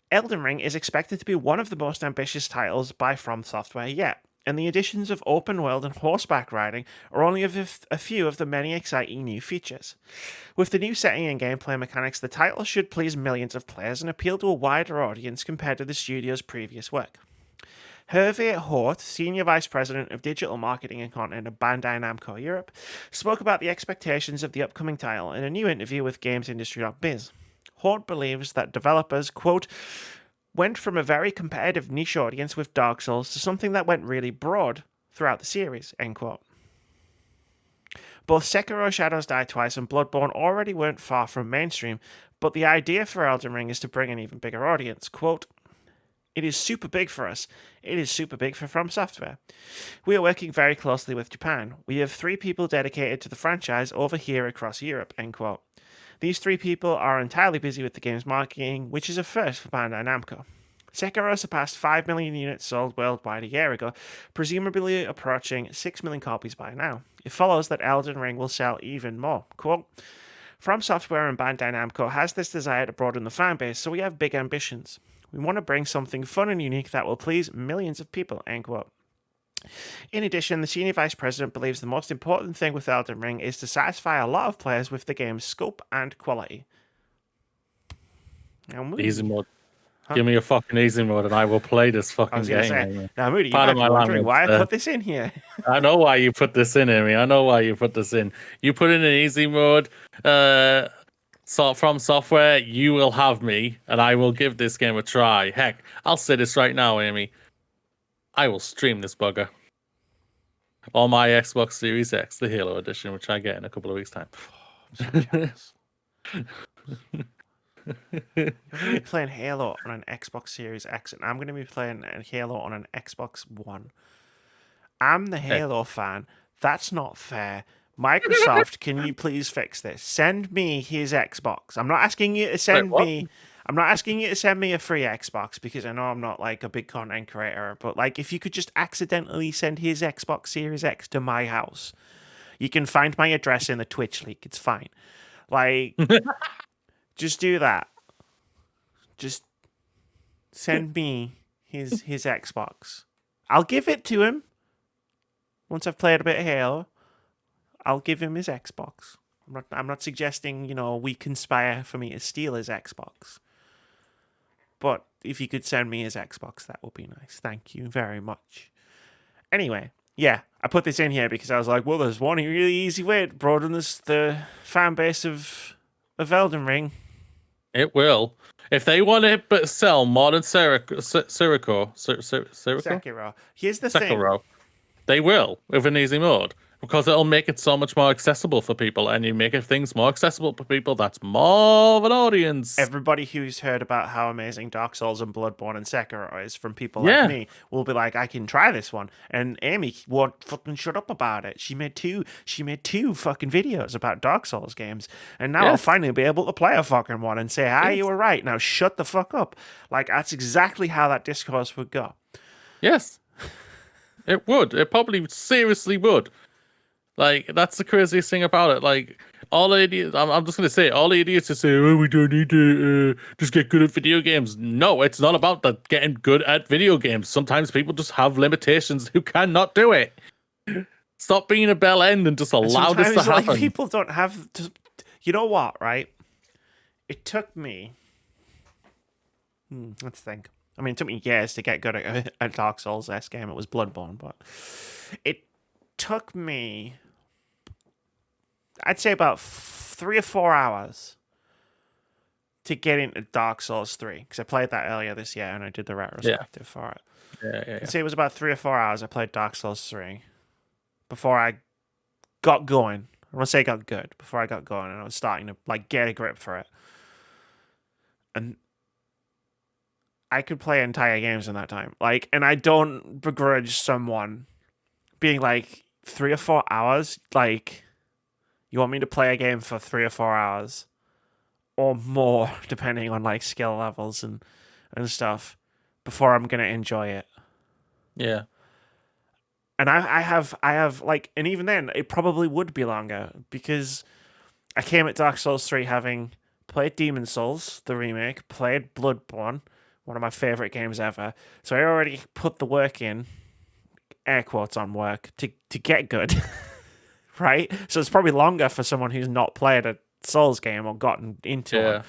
Elden Ring is expected to be one of the most ambitious titles by From Software yet, and the additions of open world and horseback riding are only a few of the many exciting new features. With the new setting and gameplay mechanics, the title should please millions of players and appeal to a wider audience compared to the studio's previous work. Hervé Hort, Senior Vice President of Digital Marketing and Content at Bandai Namco Europe, spoke about the expectations of the upcoming title in a new interview with GamesIndustry.biz. Hort believes that developers, quote, went from a very competitive niche audience with Dark Souls to something that went really broad throughout the series, end quote. Both Sekiro Shadows Die Twice and Bloodborne already weren't far from mainstream, but the idea for Elden Ring is to bring an even bigger audience. Quote, it is super big for us. It is super big for From Software. We are working very closely with Japan. We have 3 people dedicated to the franchise over here across Europe, end quote. These 3 people are entirely busy with the game's marketing, which is a first for Bandai Namco. Sekiro surpassed 5 million units sold worldwide a year ago, presumably approaching 6 million copies by now. It follows that Elden Ring will sell even more. Quote, From Software and Bandai Namco has this desire to broaden the fanbase, so we have big ambitions. We want to bring something fun and unique that will please millions of people, end quote. In addition, the Senior Vice President believes the most important thing with Elden Ring is to satisfy a lot of players with the game's scope and quality. Now, easy mode. Huh? Give me a fucking easy mode and I will play this fucking game. Now, Moody, you might be wondering why I put this in here. I know why you put this in, Amy. I know why you put this in. You put in an easy mode From Software, you will have me and I will give this game a try. Heck, I'll say this right now, Amy. I will stream this bugger on my Xbox Series X, the Halo Edition, which I get in a couple of weeks' time. I'm so jealous. You're going to be playing Halo on an Xbox Series X, and I'm going to be playing Halo on an Xbox One. I'm the Halo fan. That's not fair. Microsoft, can you please fix this? Send me his Xbox. I'm not asking you to send me... I'm not asking you to send me a free Xbox because I know I'm not like a big content creator, but like if you could just accidentally send his Xbox Series X to my house, you can find my address in the Twitch leak. It's fine. Like, just do that. Just send me his Xbox. I'll give it to him. Once I've played a bit of Halo, I'll give him his Xbox. I'm not suggesting, we conspire for me to steal his Xbox. But if you could send me his Xbox, that would be nice. Thank you very much. Anyway, yeah, I put this in here because I was like, well, there's one really easy way to broaden the fan base of Elden Ring. It will. If they want to sell more than Sekiro, Here's the thing. They will with an easy mode. Because it'll make it so much more accessible for people, and you make things more accessible for people, that's more of an audience. Everybody who's heard about how amazing Dark Souls and Bloodborne and Sekiro is from people like me will be like, I can try this one. And Amy won't fucking shut up about it. She made two fucking videos about Dark Souls games, and now I'll finally be able to play a fucking one and say, you were right. Now shut the fuck up. Like, that's exactly how that discourse would go. Yes. It would. It probably seriously would. Like, that's the craziest thing about it. Like, all the idiots, I'm just going to say, all the idiots who say, oh, we don't need to just get good at video games. No, it's not about that getting good at video games. Sometimes people just have limitations who cannot do it. Stop being a bell end and just allow this to happen. Like, people don't have to, you know what, right? It took me, let's think. I mean, it took me years to get good at a Dark Souls-esque game. It was Bloodborne, but it took me, I'd say, about 3 or 4 hours to get into Dark Souls 3, because I played that earlier this year and I did the retrospective for it. Yeah. I'd say it was about 3 or 4 hours I played Dark Souls 3 before I got going. I want to say got good, before I got going and I was starting to like get a grip for it. And I could play entire games in that time. Like, and I don't begrudge someone being like 3 or 4 hours, like, you want me to play a game for 3 or 4 hours or more, depending on like skill levels and stuff, before I'm gonna enjoy it. Yeah. And I have like, and even then it probably would be longer, because I came at Dark Souls 3 having played Demon's Souls, the remake, played Bloodborne, one of my favorite games ever. So I already put the work in, air quotes on work, to get good. Right? So it's probably longer for someone who's not played a Souls game or gotten into it.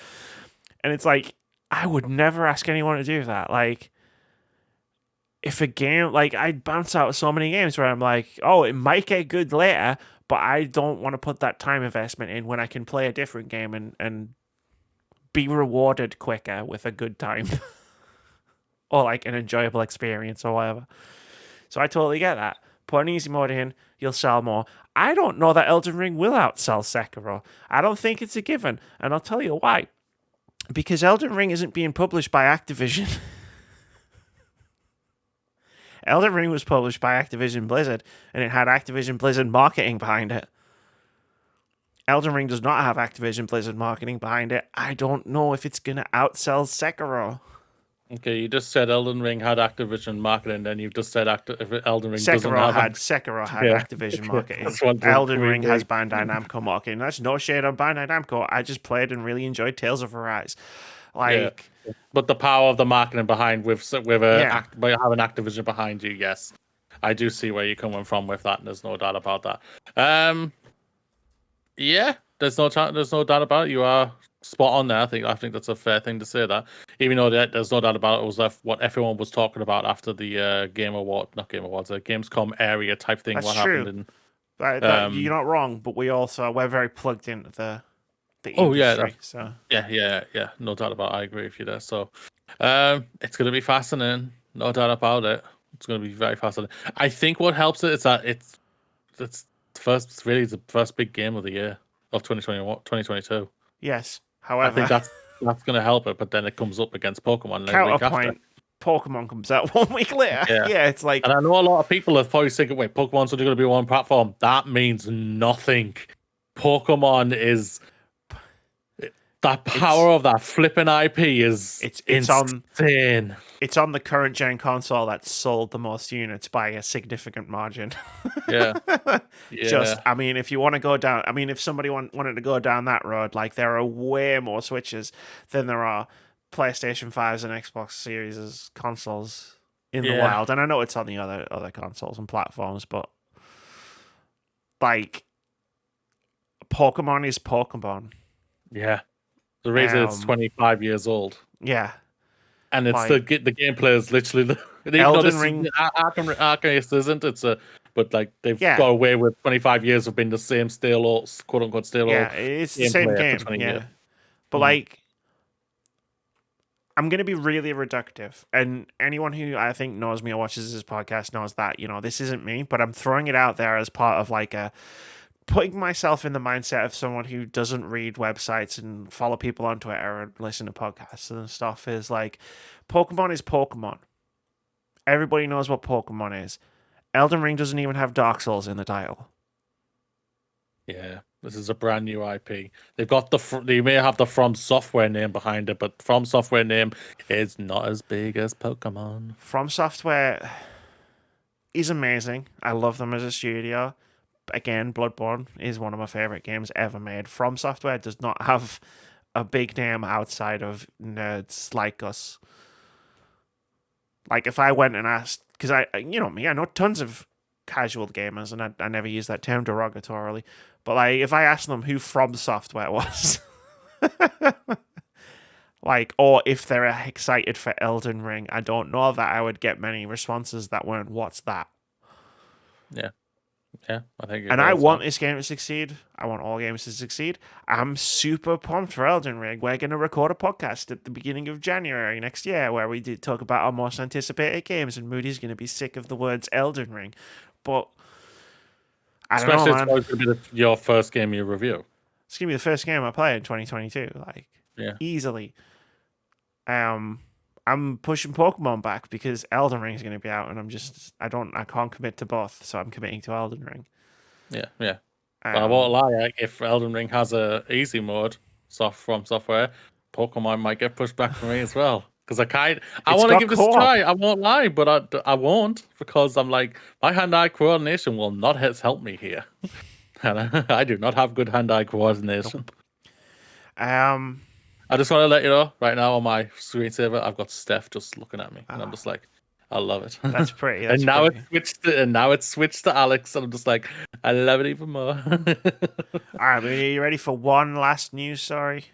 And it's like, I would never ask anyone to do that. Like, if a game, like, I bounce out so many games where I'm like, oh, it might get good later, but I don't want to put that time investment in when I can play a different game and be rewarded quicker with a good time. Or like an enjoyable experience or whatever. So I totally get that. Put an easy mode in, you'll sell more. I don't know that Elden Ring will outsell Sekiro. I don't think it's a given, and I'll tell you why. Because Elden Ring isn't being published by Activision. Elden Ring was published by Activision Blizzard, and it had Activision Blizzard marketing behind it. Elden Ring does not have Activision Blizzard marketing behind it. I don't know if it's going to outsell Sekiro. Okay, you just said Elden Ring had Activision marketing, then you've just said Elden Ring Sekiro had Activision marketing. Elden Ring has Bandai Namco marketing. That's no shade on Bandai Namco. I just played and really enjoyed Tales of Arise. Like, but the power of the marketing behind with having Activision behind you, yes, I do see where you're coming from with that. And there's no doubt about that. Yeah, there's no doubt about it. You are spot on there. I think that's a fair thing to say, that even though there's no doubt about it, was what everyone was talking about after the Gamescom area type thing. That's what true. happened you're not wrong, but we're very plugged into the industry. Yeah, no doubt about it. I agree with you there. So it's going to be fascinating, no doubt about it. It's going to be very fascinating. I think what helps it is that it's the first big game of the year of 2022. Yes. However, I think that's going to help it, but then it comes up against Pokemon. Counterpoint, Pokemon comes out 1 week later. Yeah, it's like... And I know a lot of people are probably thinking, wait, Pokemon's only going to be on one platform. That means nothing. Pokemon is... That power of that flipping IP is insane. It's on the current gen console that sold the most units by a significant margin. Yeah. I mean, if you want to go down, if somebody wanted to go down that road, like, there are way more Switches than there are PlayStation 5s and Xbox Series consoles in the Yeah. wild. And I know it's on the other consoles and platforms, but like Pokemon is Pokemon. Yeah. The reason it's 25 years old. Yeah. And it's Like, the gameplay is literally even though Elden this Ring. Arcanist isn't, but like they've Yeah. got away with 25 years of being the same stale old, quote unquote stale Yeah, old it's the same gameplay for game. 20 Yeah. years. But like, I'm going to be really reductive. And anyone who I think knows me or watches this podcast knows that, this isn't me, but I'm throwing it out there as part of like putting myself in the mindset of someone who doesn't read websites and follow people on Twitter and listen to podcasts and stuff is like, Pokemon is Pokemon. Everybody knows what Pokemon is. Elden Ring doesn't even have Dark Souls in the title. Yeah, this is a brand new IP. They may have the From Software name behind it, but From Software name is not as big as Pokemon. From Software is amazing. I love them as a studio. Again, Bloodborne is one of my favorite games ever made. From Software does not have a big name outside of nerds like us. Like if I went and asked, because I know tons of casual gamers, and I never use that term derogatorily, but like if I asked them who From Software was, like, or if they're excited for Elden Ring, I don't know that I would get many responses that weren't, "What's that?" Yeah, I think. And I want this game to succeed. I want all games to succeed. I'm super pumped for Elden Ring. We're going to record a podcast at the beginning of January next year where we did talk about our most anticipated games, and Moody's going to be sick of the words Elden Ring. But I don't know, man. It's going to be your first game you review. It's going to be the first game I play in 2022. Like, easily. I'm pushing Pokemon back because Elden Ring is going to be out, and I can't commit to both, so I'm committing to Elden Ring. Yeah. But I won't lie, if Elden Ring has a easy mode, From Software, Pokemon might get pushed back for me as well. Because I want to give this a try. I won't lie, but I won't, because I'm like, my hand-eye coordination will not help me here. And I do not have good hand-eye coordination. Nope. I just want to let you know right now on my screensaver, I've got Steph just looking at me, and I'm just like, I love it. That's pretty. And now it's switched to Alex, and I'm just like, I love it even more. All right, are you ready for one last news story?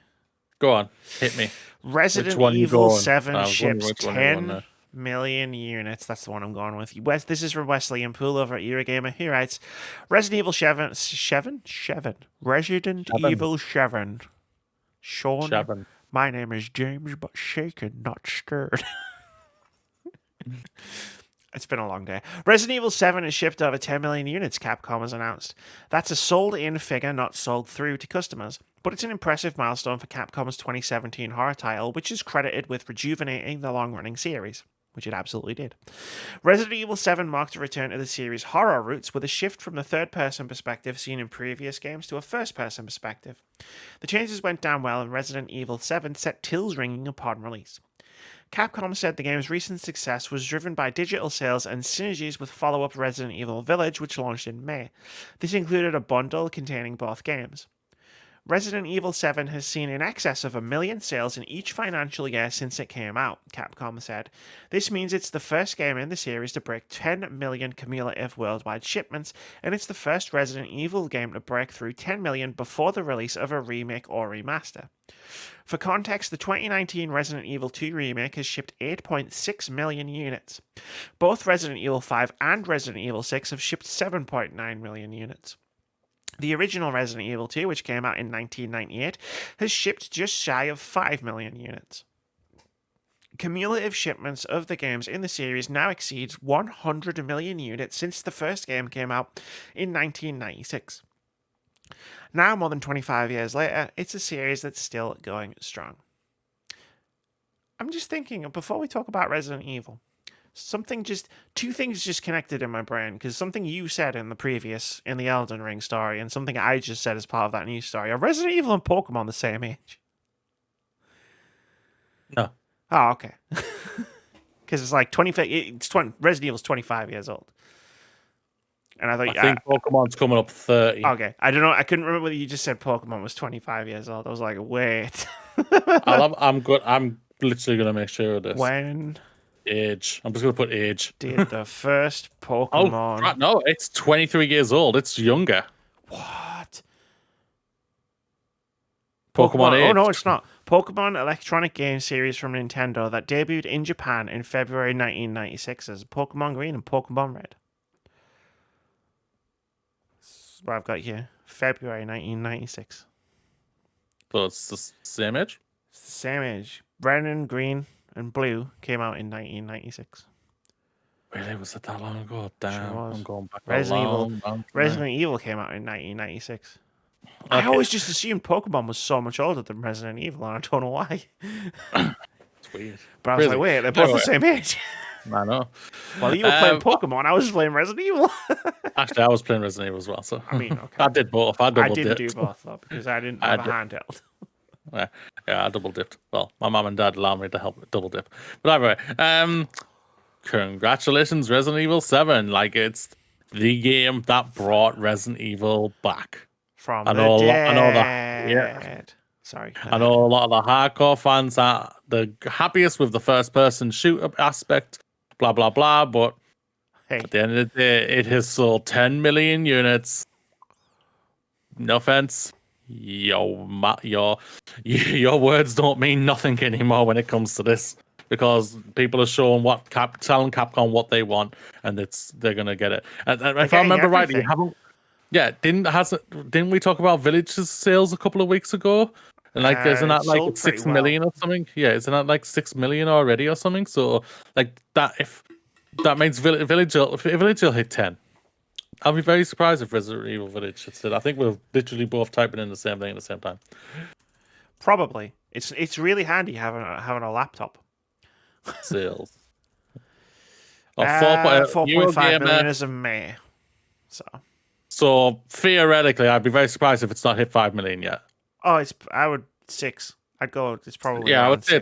Go on, hit me. Resident Evil 7 ships 10 million units. That's the one I'm going with. This is from Wesley and Poole over at Eurogamer. He writes, Resident Evil 7. Resident Evil 7. Sean, my name is James, but shaken, not stirred. It's been a long day. Resident Evil 7 has shipped over 10 million units, Capcom has announced. That's a sold-in figure, not sold through to customers. But it's an impressive milestone for Capcom's 2017 horror title, which is credited with rejuvenating the long-running series, which it absolutely did. Resident Evil 7 marked a return to the series' horror roots with a shift from the third-person perspective seen in previous games to a first-person perspective. The changes went down well, and Resident Evil 7 set tills ringing upon release. Capcom said the game's recent success was driven by digital sales and synergies with follow-up Resident Evil Village, which launched in May. This included a bundle containing both games. Resident Evil 7 has seen in excess of 1 million sales in each financial year since it came out, Capcom said. This means it's the first game in the series to break 10 million cumulative worldwide shipments, and it's the first Resident Evil game to break through 10 million before the release of a remake or remaster. For context, the 2019 Resident Evil 2 remake has shipped 8.6 million units. Both Resident Evil 5 and Resident Evil 6 have shipped 7.9 million units. The original Resident Evil 2, which came out in 1998, has shipped just shy of 5 million units. Cumulative shipments of the games in the series now exceeds 100 million units since the first game came out in 1996. Now, more than 25 years later, it's a series that's still going strong. I'm just thinking, before we talk about Resident Evil, two things just connected in my brain, because something you said in the Elden Ring story, and something I just said as part of that news story. Are Resident Evil and Pokemon the same age? No. Oh, okay. Because it's like Resident Evil's 25 years old. And I think Pokemon's coming up 30. Okay. I don't know. I couldn't remember whether you just said Pokemon was 25 years old. I was like, wait. I'm good. I'm literally going to make sure of this. When Age. I'm just gonna put age. Did the first Oh Pokemon? crap, no, it's 23 years old. It's younger. What? Pokemon Oh Age. no, it's not. Pokemon electronic game series from Nintendo that debuted in Japan in February 1996 as Pokemon Green and Pokemon Red. That's what I've got here. February 1996. So it's the same age? It's the same age. Brennan, Green, and Blue came out in 1996. Really? Was it that long ago? Damn. Sure was. I'm going back Resident a Evil. long time. Resident Evil came out in 1996. Okay. I always just assumed Pokemon was so much older than Resident Evil, and I don't know why. It's weird. But I was like, wait, they're both the same age. I know. While you were playing Pokemon, I was playing Resident Evil. Actually, I was playing Resident Evil as well. So I mean, okay. I did both. I didn't do both though because I didn't have a handheld. Yeah, I double dipped. Well, my mom and dad allowed me to help double dip. But anyway, congratulations, Resident Evil 7. Like, it's the game that brought Resident Evil back. From the dead. Yeah. Sorry. I know a lot of the hardcore fans are the happiest with the first-person shooter aspect, blah, blah, blah. But at the end of the day, it has sold 10 million units. No offense. Your words don't mean nothing anymore when it comes to this, because people are showing telling Capcom what they want, and they're gonna get it. And if I remember rightly, didn't we talk about Village's sales a couple of weeks ago? And like, isn't that like 6 million or something? Yeah, isn't that like 6 million already or something? So like that, if that means Village will hit 10. I'll be very surprised if Resident Evil Village hits it. I think we're literally both typing in the same thing at the same time. Probably. It's really handy having a laptop. Sales. 4.5 million is a May. So theoretically, I'd be very surprised if it's not hit 5 million yet. Oh, I would 6. I'd go. It's probably I would say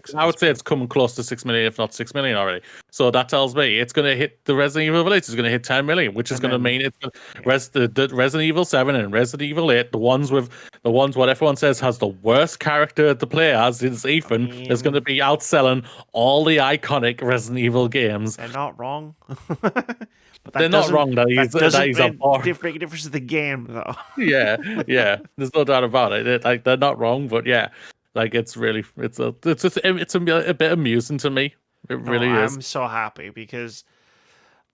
it's coming close to 6 million, if not 6 million already. So that tells me it's going to hit the Resident Evil Village. It's going to hit 10 million, which is going to mean it's the Resident Evil 7 and Resident Evil 8, the ones what everyone says has the worst character to play as is Ethan, is going to be outselling all the iconic Resident Evil games. They're not wrong. But they're not wrong that he's a bar. Make a difference to the game, though. yeah. There's no doubt about it. Like, they're not wrong, but yeah. Like, it's a bit amusing to me. It really is. I'm so happy because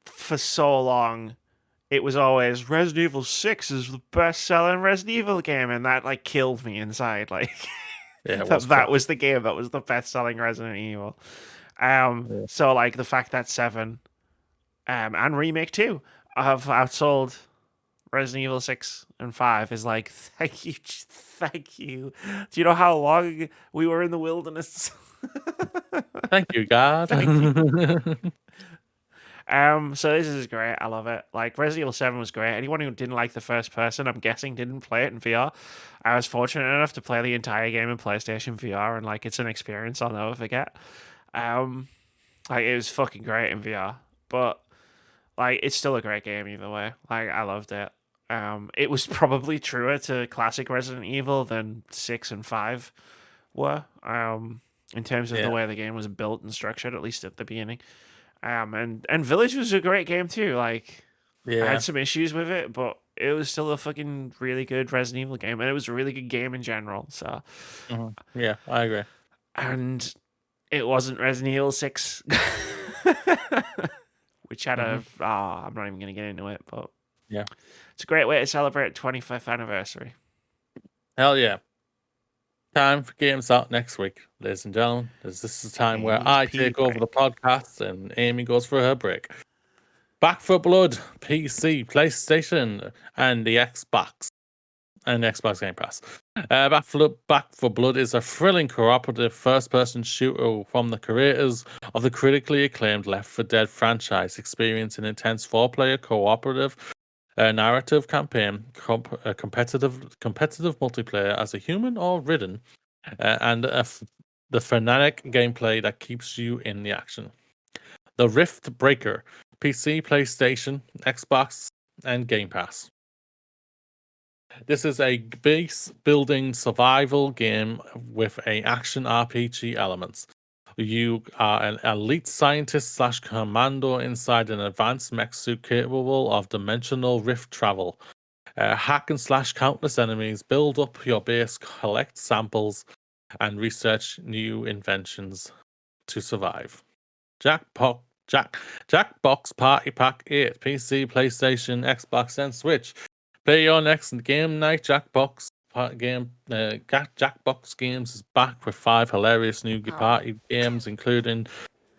for so long it was always Resident Evil 6 is the best selling Resident Evil game, and that like killed me inside. Like, that was the game that was the best selling Resident Evil. So like the fact that 7 and Remake 2 have outsold Resident Evil 6 and 5 is like, thank you. Do you know how long we were in the wilderness? Thank you, God. Thank you. So this is great. I love it. Like, Resident Evil 7 was great. Anyone who didn't like the first person, I'm guessing, didn't play it in VR. I was fortunate enough to play the entire game in PlayStation VR, and like, it's an experience I'll never forget. Like, it was fucking great in VR, but like, it's still a great game either way. Like, I loved it. It was probably truer to classic Resident Evil than 6 and 5 were, in terms of the way the game was built and structured, at least at the beginning. And Village was a great game too. Like, I had some issues with it, but it was still a fucking really good Resident Evil game, and it was a really good game in general. So, yeah, I agree. And it wasn't Resident Evil 6, which had I'm not even gonna get into it, but yeah. It's a great way to celebrate 25th anniversary. Hell yeah. Time for games out next week, ladies and gentlemen. This is the time where I take over the podcast and Amy goes for her break. Back for Blood, PC, PlayStation, and the Xbox. And Xbox Game Pass. Back for Blood is a thrilling cooperative first-person shooter from the creators of the critically acclaimed Left 4 Dead franchise. Experience an intense 4-player cooperative narrative campaign, competitive multiplayer as a human or ridden, and the frenetic gameplay that keeps you in the action. The Rift Breaker, PC, PlayStation, Xbox, and Game Pass. This is a base building survival game with a action RPG elements. You are an elite scientist slash commando inside an advanced mech suit capable of dimensional rift travel. Hack and slash countless enemies, build up your base, collect samples, and research new inventions to survive. Jackbox Party Pack 8, PC, PlayStation, Xbox, and Switch. Play your next game night. Jackbox Games is back with 5 hilarious new party games, including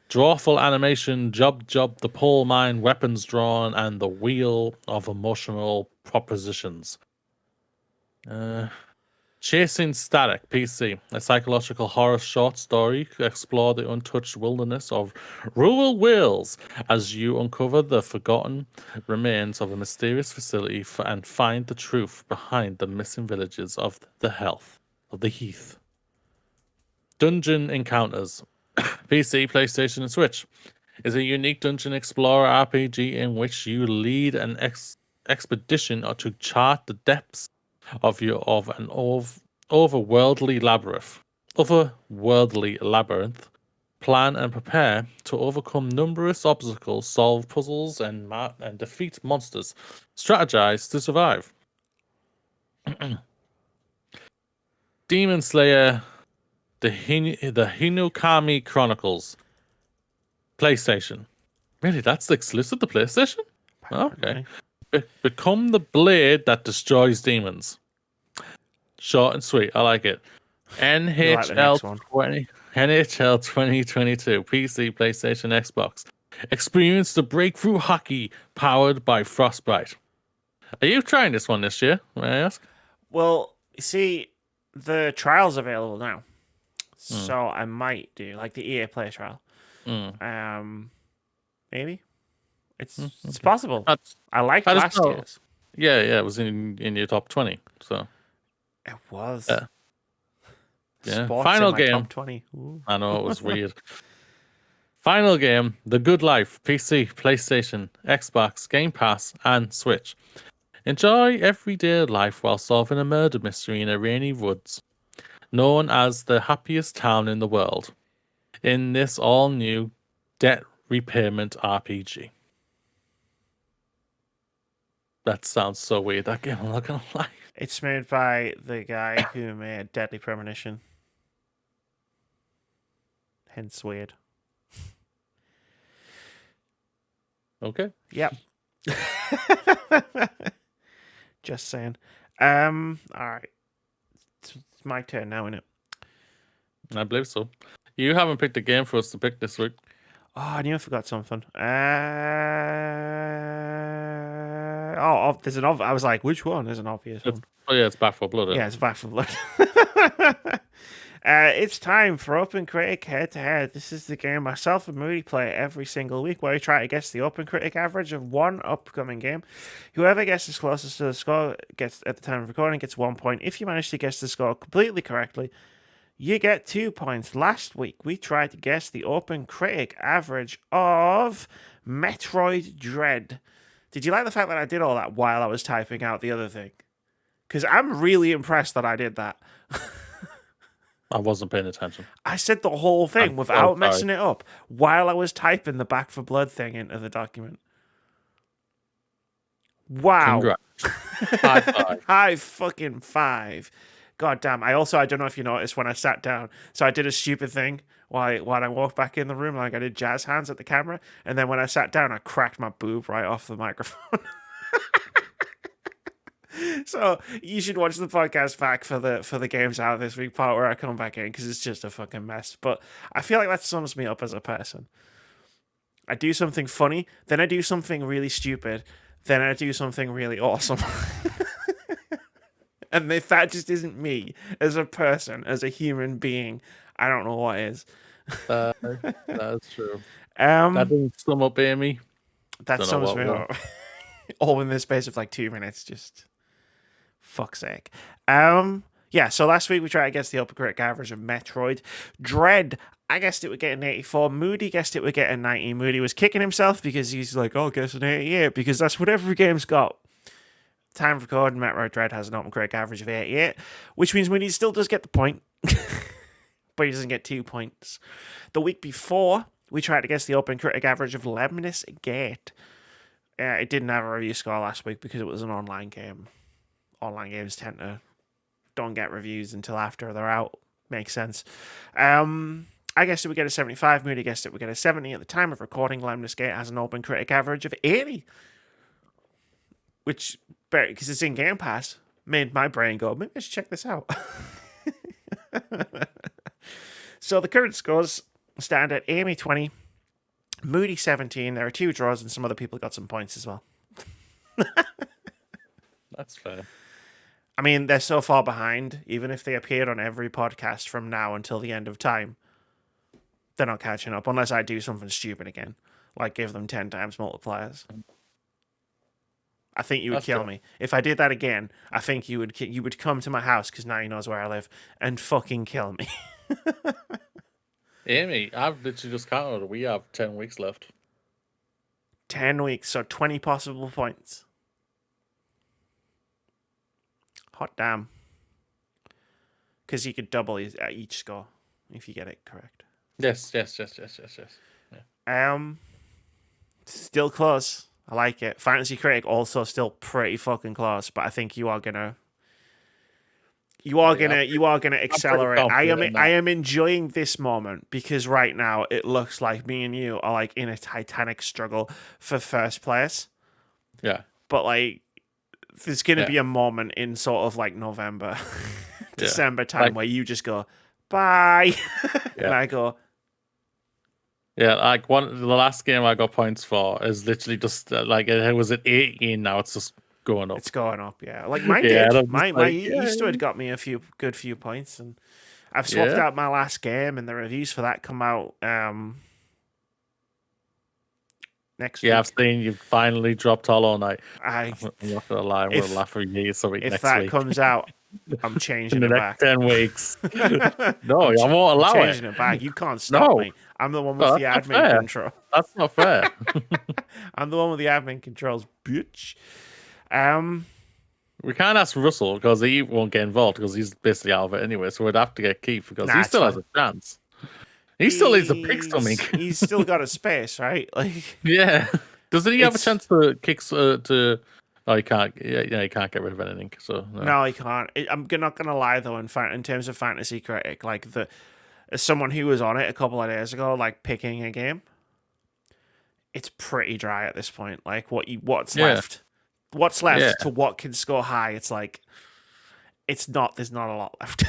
Drawful Animation, Job, The Pole Mine, Weapons Drawn, and The Wheel of Emotional Propositions. Chasing Static, PC, a psychological horror short story to explore the untouched wilderness of rural Wales as you uncover the forgotten remains of a mysterious facility and find the truth behind the missing villages of the Heath. Dungeon Encounters, PC, PlayStation, and Switch, is a unique dungeon explorer RPG in which you lead an expedition to chart the depths of an otherworldly labyrinth, plan and prepare to overcome numerous obstacles, solve puzzles, and defeat monsters. Strategize to survive. Demon Slayer, the Hinokami Chronicles, PlayStation. Really, that's exclusive to PlayStation? Okay. Become the blade that destroys demons. Short and sweet. I like it. NHL 2022. PC, PlayStation, Xbox. Experience the breakthrough hockey powered by Frostbite. Are you trying this one this year, may I ask? Well, you see, the trial's available now. So I might do, like the EA Play trial. Maybe. It's possible. I liked last year's. Yeah, it was in your top 20. So it was. Yeah. Sports Final in my game. Top 20. Ooh. I know, it was weird. Final game: The Good Life, PC, PlayStation, Xbox, Game Pass, and Switch. Enjoy everyday life while solving a murder mystery in a rainy woods, known as the happiest town in the world, in this all-new debt repayment RPG. That sounds so weird, that game, I'm not gonna lie. It's made by the guy who made Deadly Premonition. Hence weird. Okay. Yep. Just saying. Alright. It's my turn now, isn't it? I believe so. You haven't picked a game for us to pick this week. Oh, I knew I forgot something. There's an obvious. I was like, which one? There's an obvious one. Oh yeah, it's Back 4 Blood. Yeah, it's Back 4 Blood. It's time for OpenCritic Head-To-Head. This is the game myself and Moody play every single week, where we try to guess the OpenCritic average of one upcoming game. Whoever guesses closest to the score gets, at the time of recording, gets 1 point. If you manage to guess the score completely correctly, you get 2 points. Last week, we tried to guess the OpenCritic average of Metroid Dread. Did you like the fact that I did all that while I was typing out the other thing? Because I'm really impressed that I did that. I wasn't paying attention. I said the whole thing without messing it up while I was typing the Back 4 Blood thing into the document. Wow. Congrats. High five. High fucking five. God damn. I don't know if you noticed when I sat down. So I did a stupid thing while I walked back in the room. Like I did jazz hands at the camera. And then when I sat down, I cracked my boob right off the microphone. So you should watch the podcast back for the games out this week part where I come back in, because it's just a fucking mess. But I feel like that sums me up as a person. I do something funny, then I do something really stupid, then I do something really awesome. And if that just isn't me as a person, as a human being, I don't know what is. That's true. That doesn't sum up Amy. That sums me up. All in the space of like 2 minutes, just fuck's sake. Yeah, so last week we tried to guess the OpenCritic average of Metroid Dread. I guessed it would get an 84. Moody guessed it would get a 90. Moody was kicking himself because he's like, oh, guess an 88, because that's what every game's got. Time of recording, Metroid Dread has an OpenCritic average of 88, which means Moody still does get the point. but he doesn't get 2 points. The week before, we tried to guess the OpenCritic average of Lemnis Gate. It didn't have a review score last week because it was an online game. Online games don't get reviews until after they're out. Makes sense. I guessed it would get a 75. Moody guessed it would get a 70. At the time of recording, Lemnis Gate has an OpenCritic average of 80. Which, because it's in Game Pass, made my brain go, maybe I should check this out. So the current scores stand at Amy 20, Moody 17. There are 2 draws, and some other people got some points as well. That's fair. I mean, they're so far behind, even if they appeared on every podcast from now until the end of time, they're not catching up, unless I do something stupid again, like give them 10 times multipliers. I think you would kill me. If I did that again, I think you would come to my house, because now he knows where I live, and fucking kill me. Amy, I've literally just counted. We have 10 weeks left. 10 weeks, so 20 possible points. Hot damn. Because you could double each score if you get it correct. Yes. Yeah. Still close. I like it. Fantasy Critic also still pretty fucking close, but I think you are gonna accelerate. I am enjoying this moment because right now it looks like me and you are like in a titanic struggle for first place. Yeah. But like there's gonna be a moment in sort of like November, December time where you just go, bye. And I go, yeah, like the last game I got points for is literally just like it was at 18. Now it's just going up. It's going up, yeah. Like mine did. My Eastwood got me a few points, and I've swapped out my last game, and the reviews for that come out next week. Yeah, I've seen you finally dropped Hollow Knight. I'm not gonna lie, I'm gonna laugh for you. So if that comes out, I'm changing in the it next back. 10 weeks. No, I won't allow I'm changing it back. You can't stop me. I'm the one with the admin control. That's not fair. I'm the one with the admin controls, bitch. We can't ask Russell because he won't get involved because he's basically out of it anyway. So we'd have to get Keith because he still has a chance. He still needs a pick stomach. He's still got a space, right? Like, yeah. Doesn't he have a chance to kick to? Oh, he can't. Yeah, he can't get rid of anything. So no he can't. I'm not gonna lie though. In terms of Fantasy Critic, like as someone who was on it a couple of days ago, like picking a game, it's pretty dry at this point. Like what's left to what can score high. It's like there's not a lot left.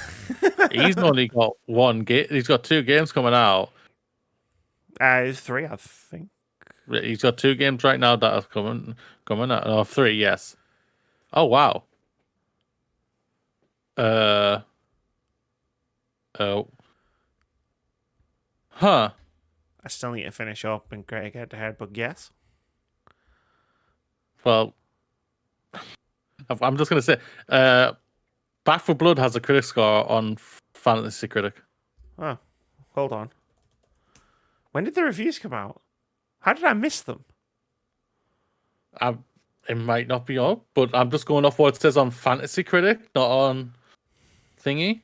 He's only got one game. He's got 2 games coming out. 3, I think. He's got 2 games right now that are coming out. Oh, 3, yes. Oh wow. Huh. I still need to finish up and Critic Head-To-Head, but yes. Well, I'm just gonna say, Back 4 Blood has a critic score on Fantasy Critic. Oh, hold on. When did the reviews come out? How did I miss them? It might not be up, but I'm just going off what it says on Fantasy Critic, not on thingy.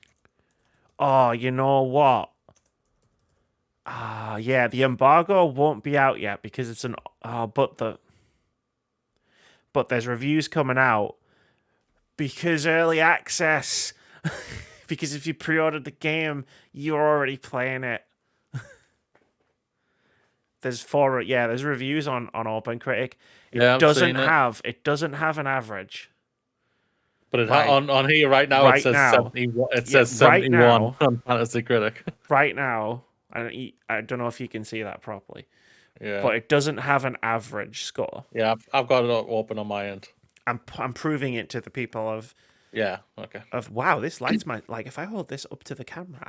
Oh, you know what? Yeah, the embargo won't be out yet because it's but there's reviews coming out because early access. Because if you pre-ordered the game, you're already playing it. There's reviews on OpenCritic. It doesn't have an average. But on here right now it says 71. It says 71 on Fantasy Critic. Right now, I don't know if you can see that properly. Yeah. But it doesn't have an average score. Yeah, I've got it open on my end. I'm proving it to the people of. Yeah. Okay. Wow, this lights my if I hold this up to the camera,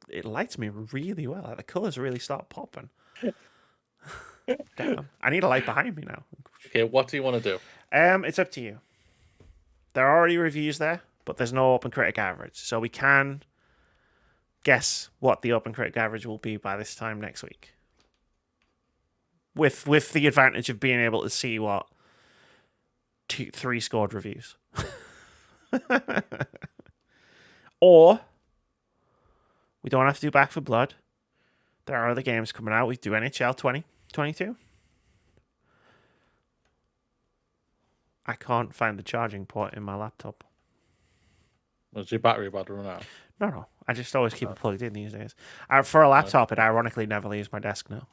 it lights me really well. Like, the colors really start popping. Damn, I need a light behind me now. Okay, what do you want to do? It's up to you. There are already reviews there, but there's no OpenCritic average, so we can guess what the OpenCritic average will be by this time next week. With the advantage of being able to see what 3 scored reviews. Or We don't have to do Back for Blood. There are other games coming out. We do NHL 2022. I can't find the charging port in my laptop. Was your battery about to run out? No. I just always keep it plugged in these days. For a laptop, it ironically never leaves my desk now.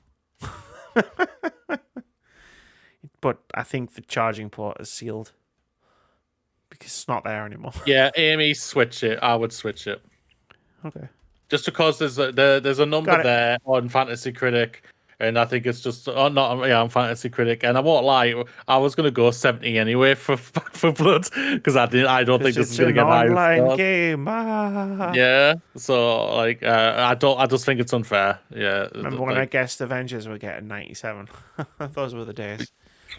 But I think the charging port is sealed because it's not there anymore. Yeah, Amy, switch it. I would switch it. Okay. Just because there's a number there on Fantasy Critic, and I think it's just on Fantasy Critic, and I won't lie, I was gonna go 70 anyway for Blood because I don't think this is gonna get high. Online game. Ah. Yeah, so like I just think it's unfair. Yeah. Remember when I guessed Avengers were getting 97? Those were the days.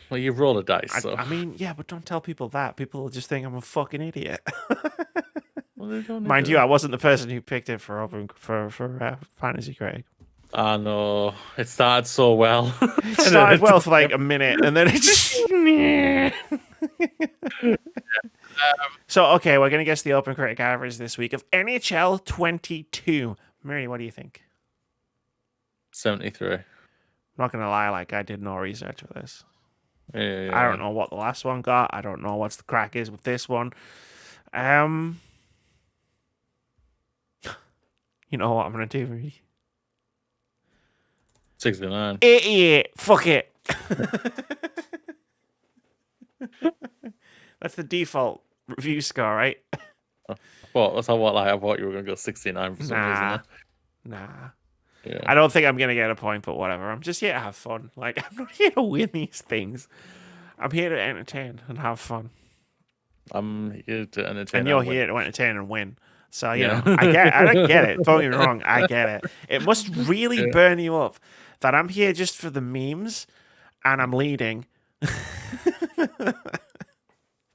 Well, you roll a dice. So. I mean, yeah, but don't tell people that. People will just think I'm a fucking idiot. Well, mind you, I wasn't the person who picked it for Fantasy Critic. I know. It started so well. It started well for like a minute, and then it just... So, okay, we're going to guess the OpenCritic average this week of NHL 22. Mary, what do you think? 73. I'm not going to lie, like, I did no research for this. Yeah. I don't know what the last one got. I don't know what's the crack is with this one. You know what I'm going to do, Mary? 69. 88. Fuck it. That's the default review score, right? Well, that's how I thought you were going to go 69 for some reason. Nah. Yeah. I don't think I'm going to get a point, but whatever. I'm just here to have fun. Like, I'm not here to win these things. I'm here to entertain and have fun. I'm here to entertain. And you're here to entertain and win. So, you know, I get it. Don't get me wrong. I get it. It must really burn you up that I'm here just for the memes and I'm leading.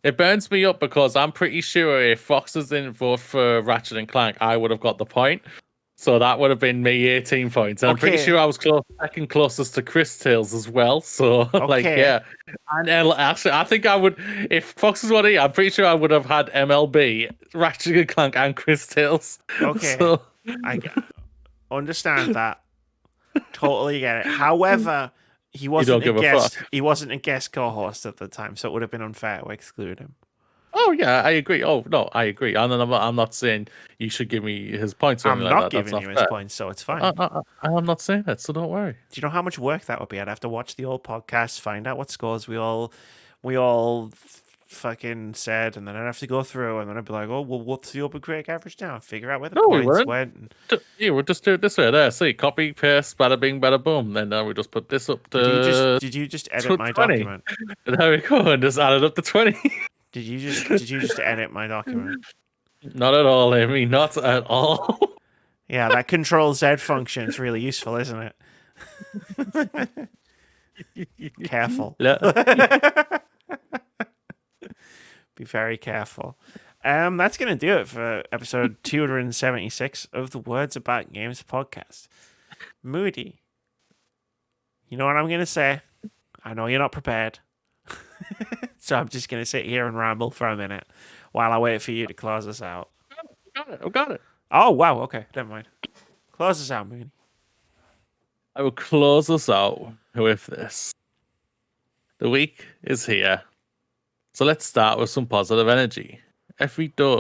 It burns me up because I'm pretty sure if Fox was in vote for Ratchet and Clank, I would have got the point. So that would have been me 18 points. And I'm pretty sure I was second closest to Chris Tales as well. So, like, yeah. And actually, I think I would, if Fox was one here, I'm pretty sure I would have had MLB, Ratchet and Clank, and Chris Tales. Okay. So... I understand that. Totally get it. However, he wasn't a guest. He wasn't a guest co-host at the time, so it would have been unfair to exclude him. Oh yeah, I agree. Oh no, I agree. And I'm not saying you should give me his points. Or I'm like not that. giving you his points, so it's fine. I'm not saying that, so don't worry. Do you know how much work that would be? I'd have to watch the old podcast, find out what scores we all fucking said, and then I'd have to go through, and then I'd be like, oh, well, what's the OpenCritic average now? Figure out where the points went. Yeah, we'll just do it this way. There, see, copy, paste, bada bing, bada boom. Then we just put this up to. Did you just edit my document? There we go, and just add it up to 20. Did you just edit my document? Not at all, Amy. Not at all. Yeah, that Control-Z function is really useful, isn't it? Careful. Be very careful. That's going to do it for episode 276 of the Words About Games podcast. Moody, you know what I'm going to say? I know you're not prepared. So I'm just going to sit here and ramble for a minute while I wait for you to close us out. Got it. Oh, wow. Okay, never mind. Close us out, Moody. I will close us out with this. The week is here. So let's start with some positive energy. Every day.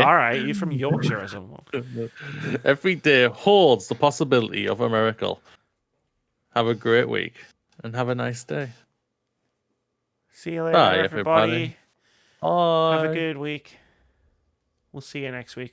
All right, you're from Yorkshire or something. Every day holds the possibility of a miracle. Have a great week and have a nice day. See you later, everybody. Bye. Have a good week. We'll see you next week.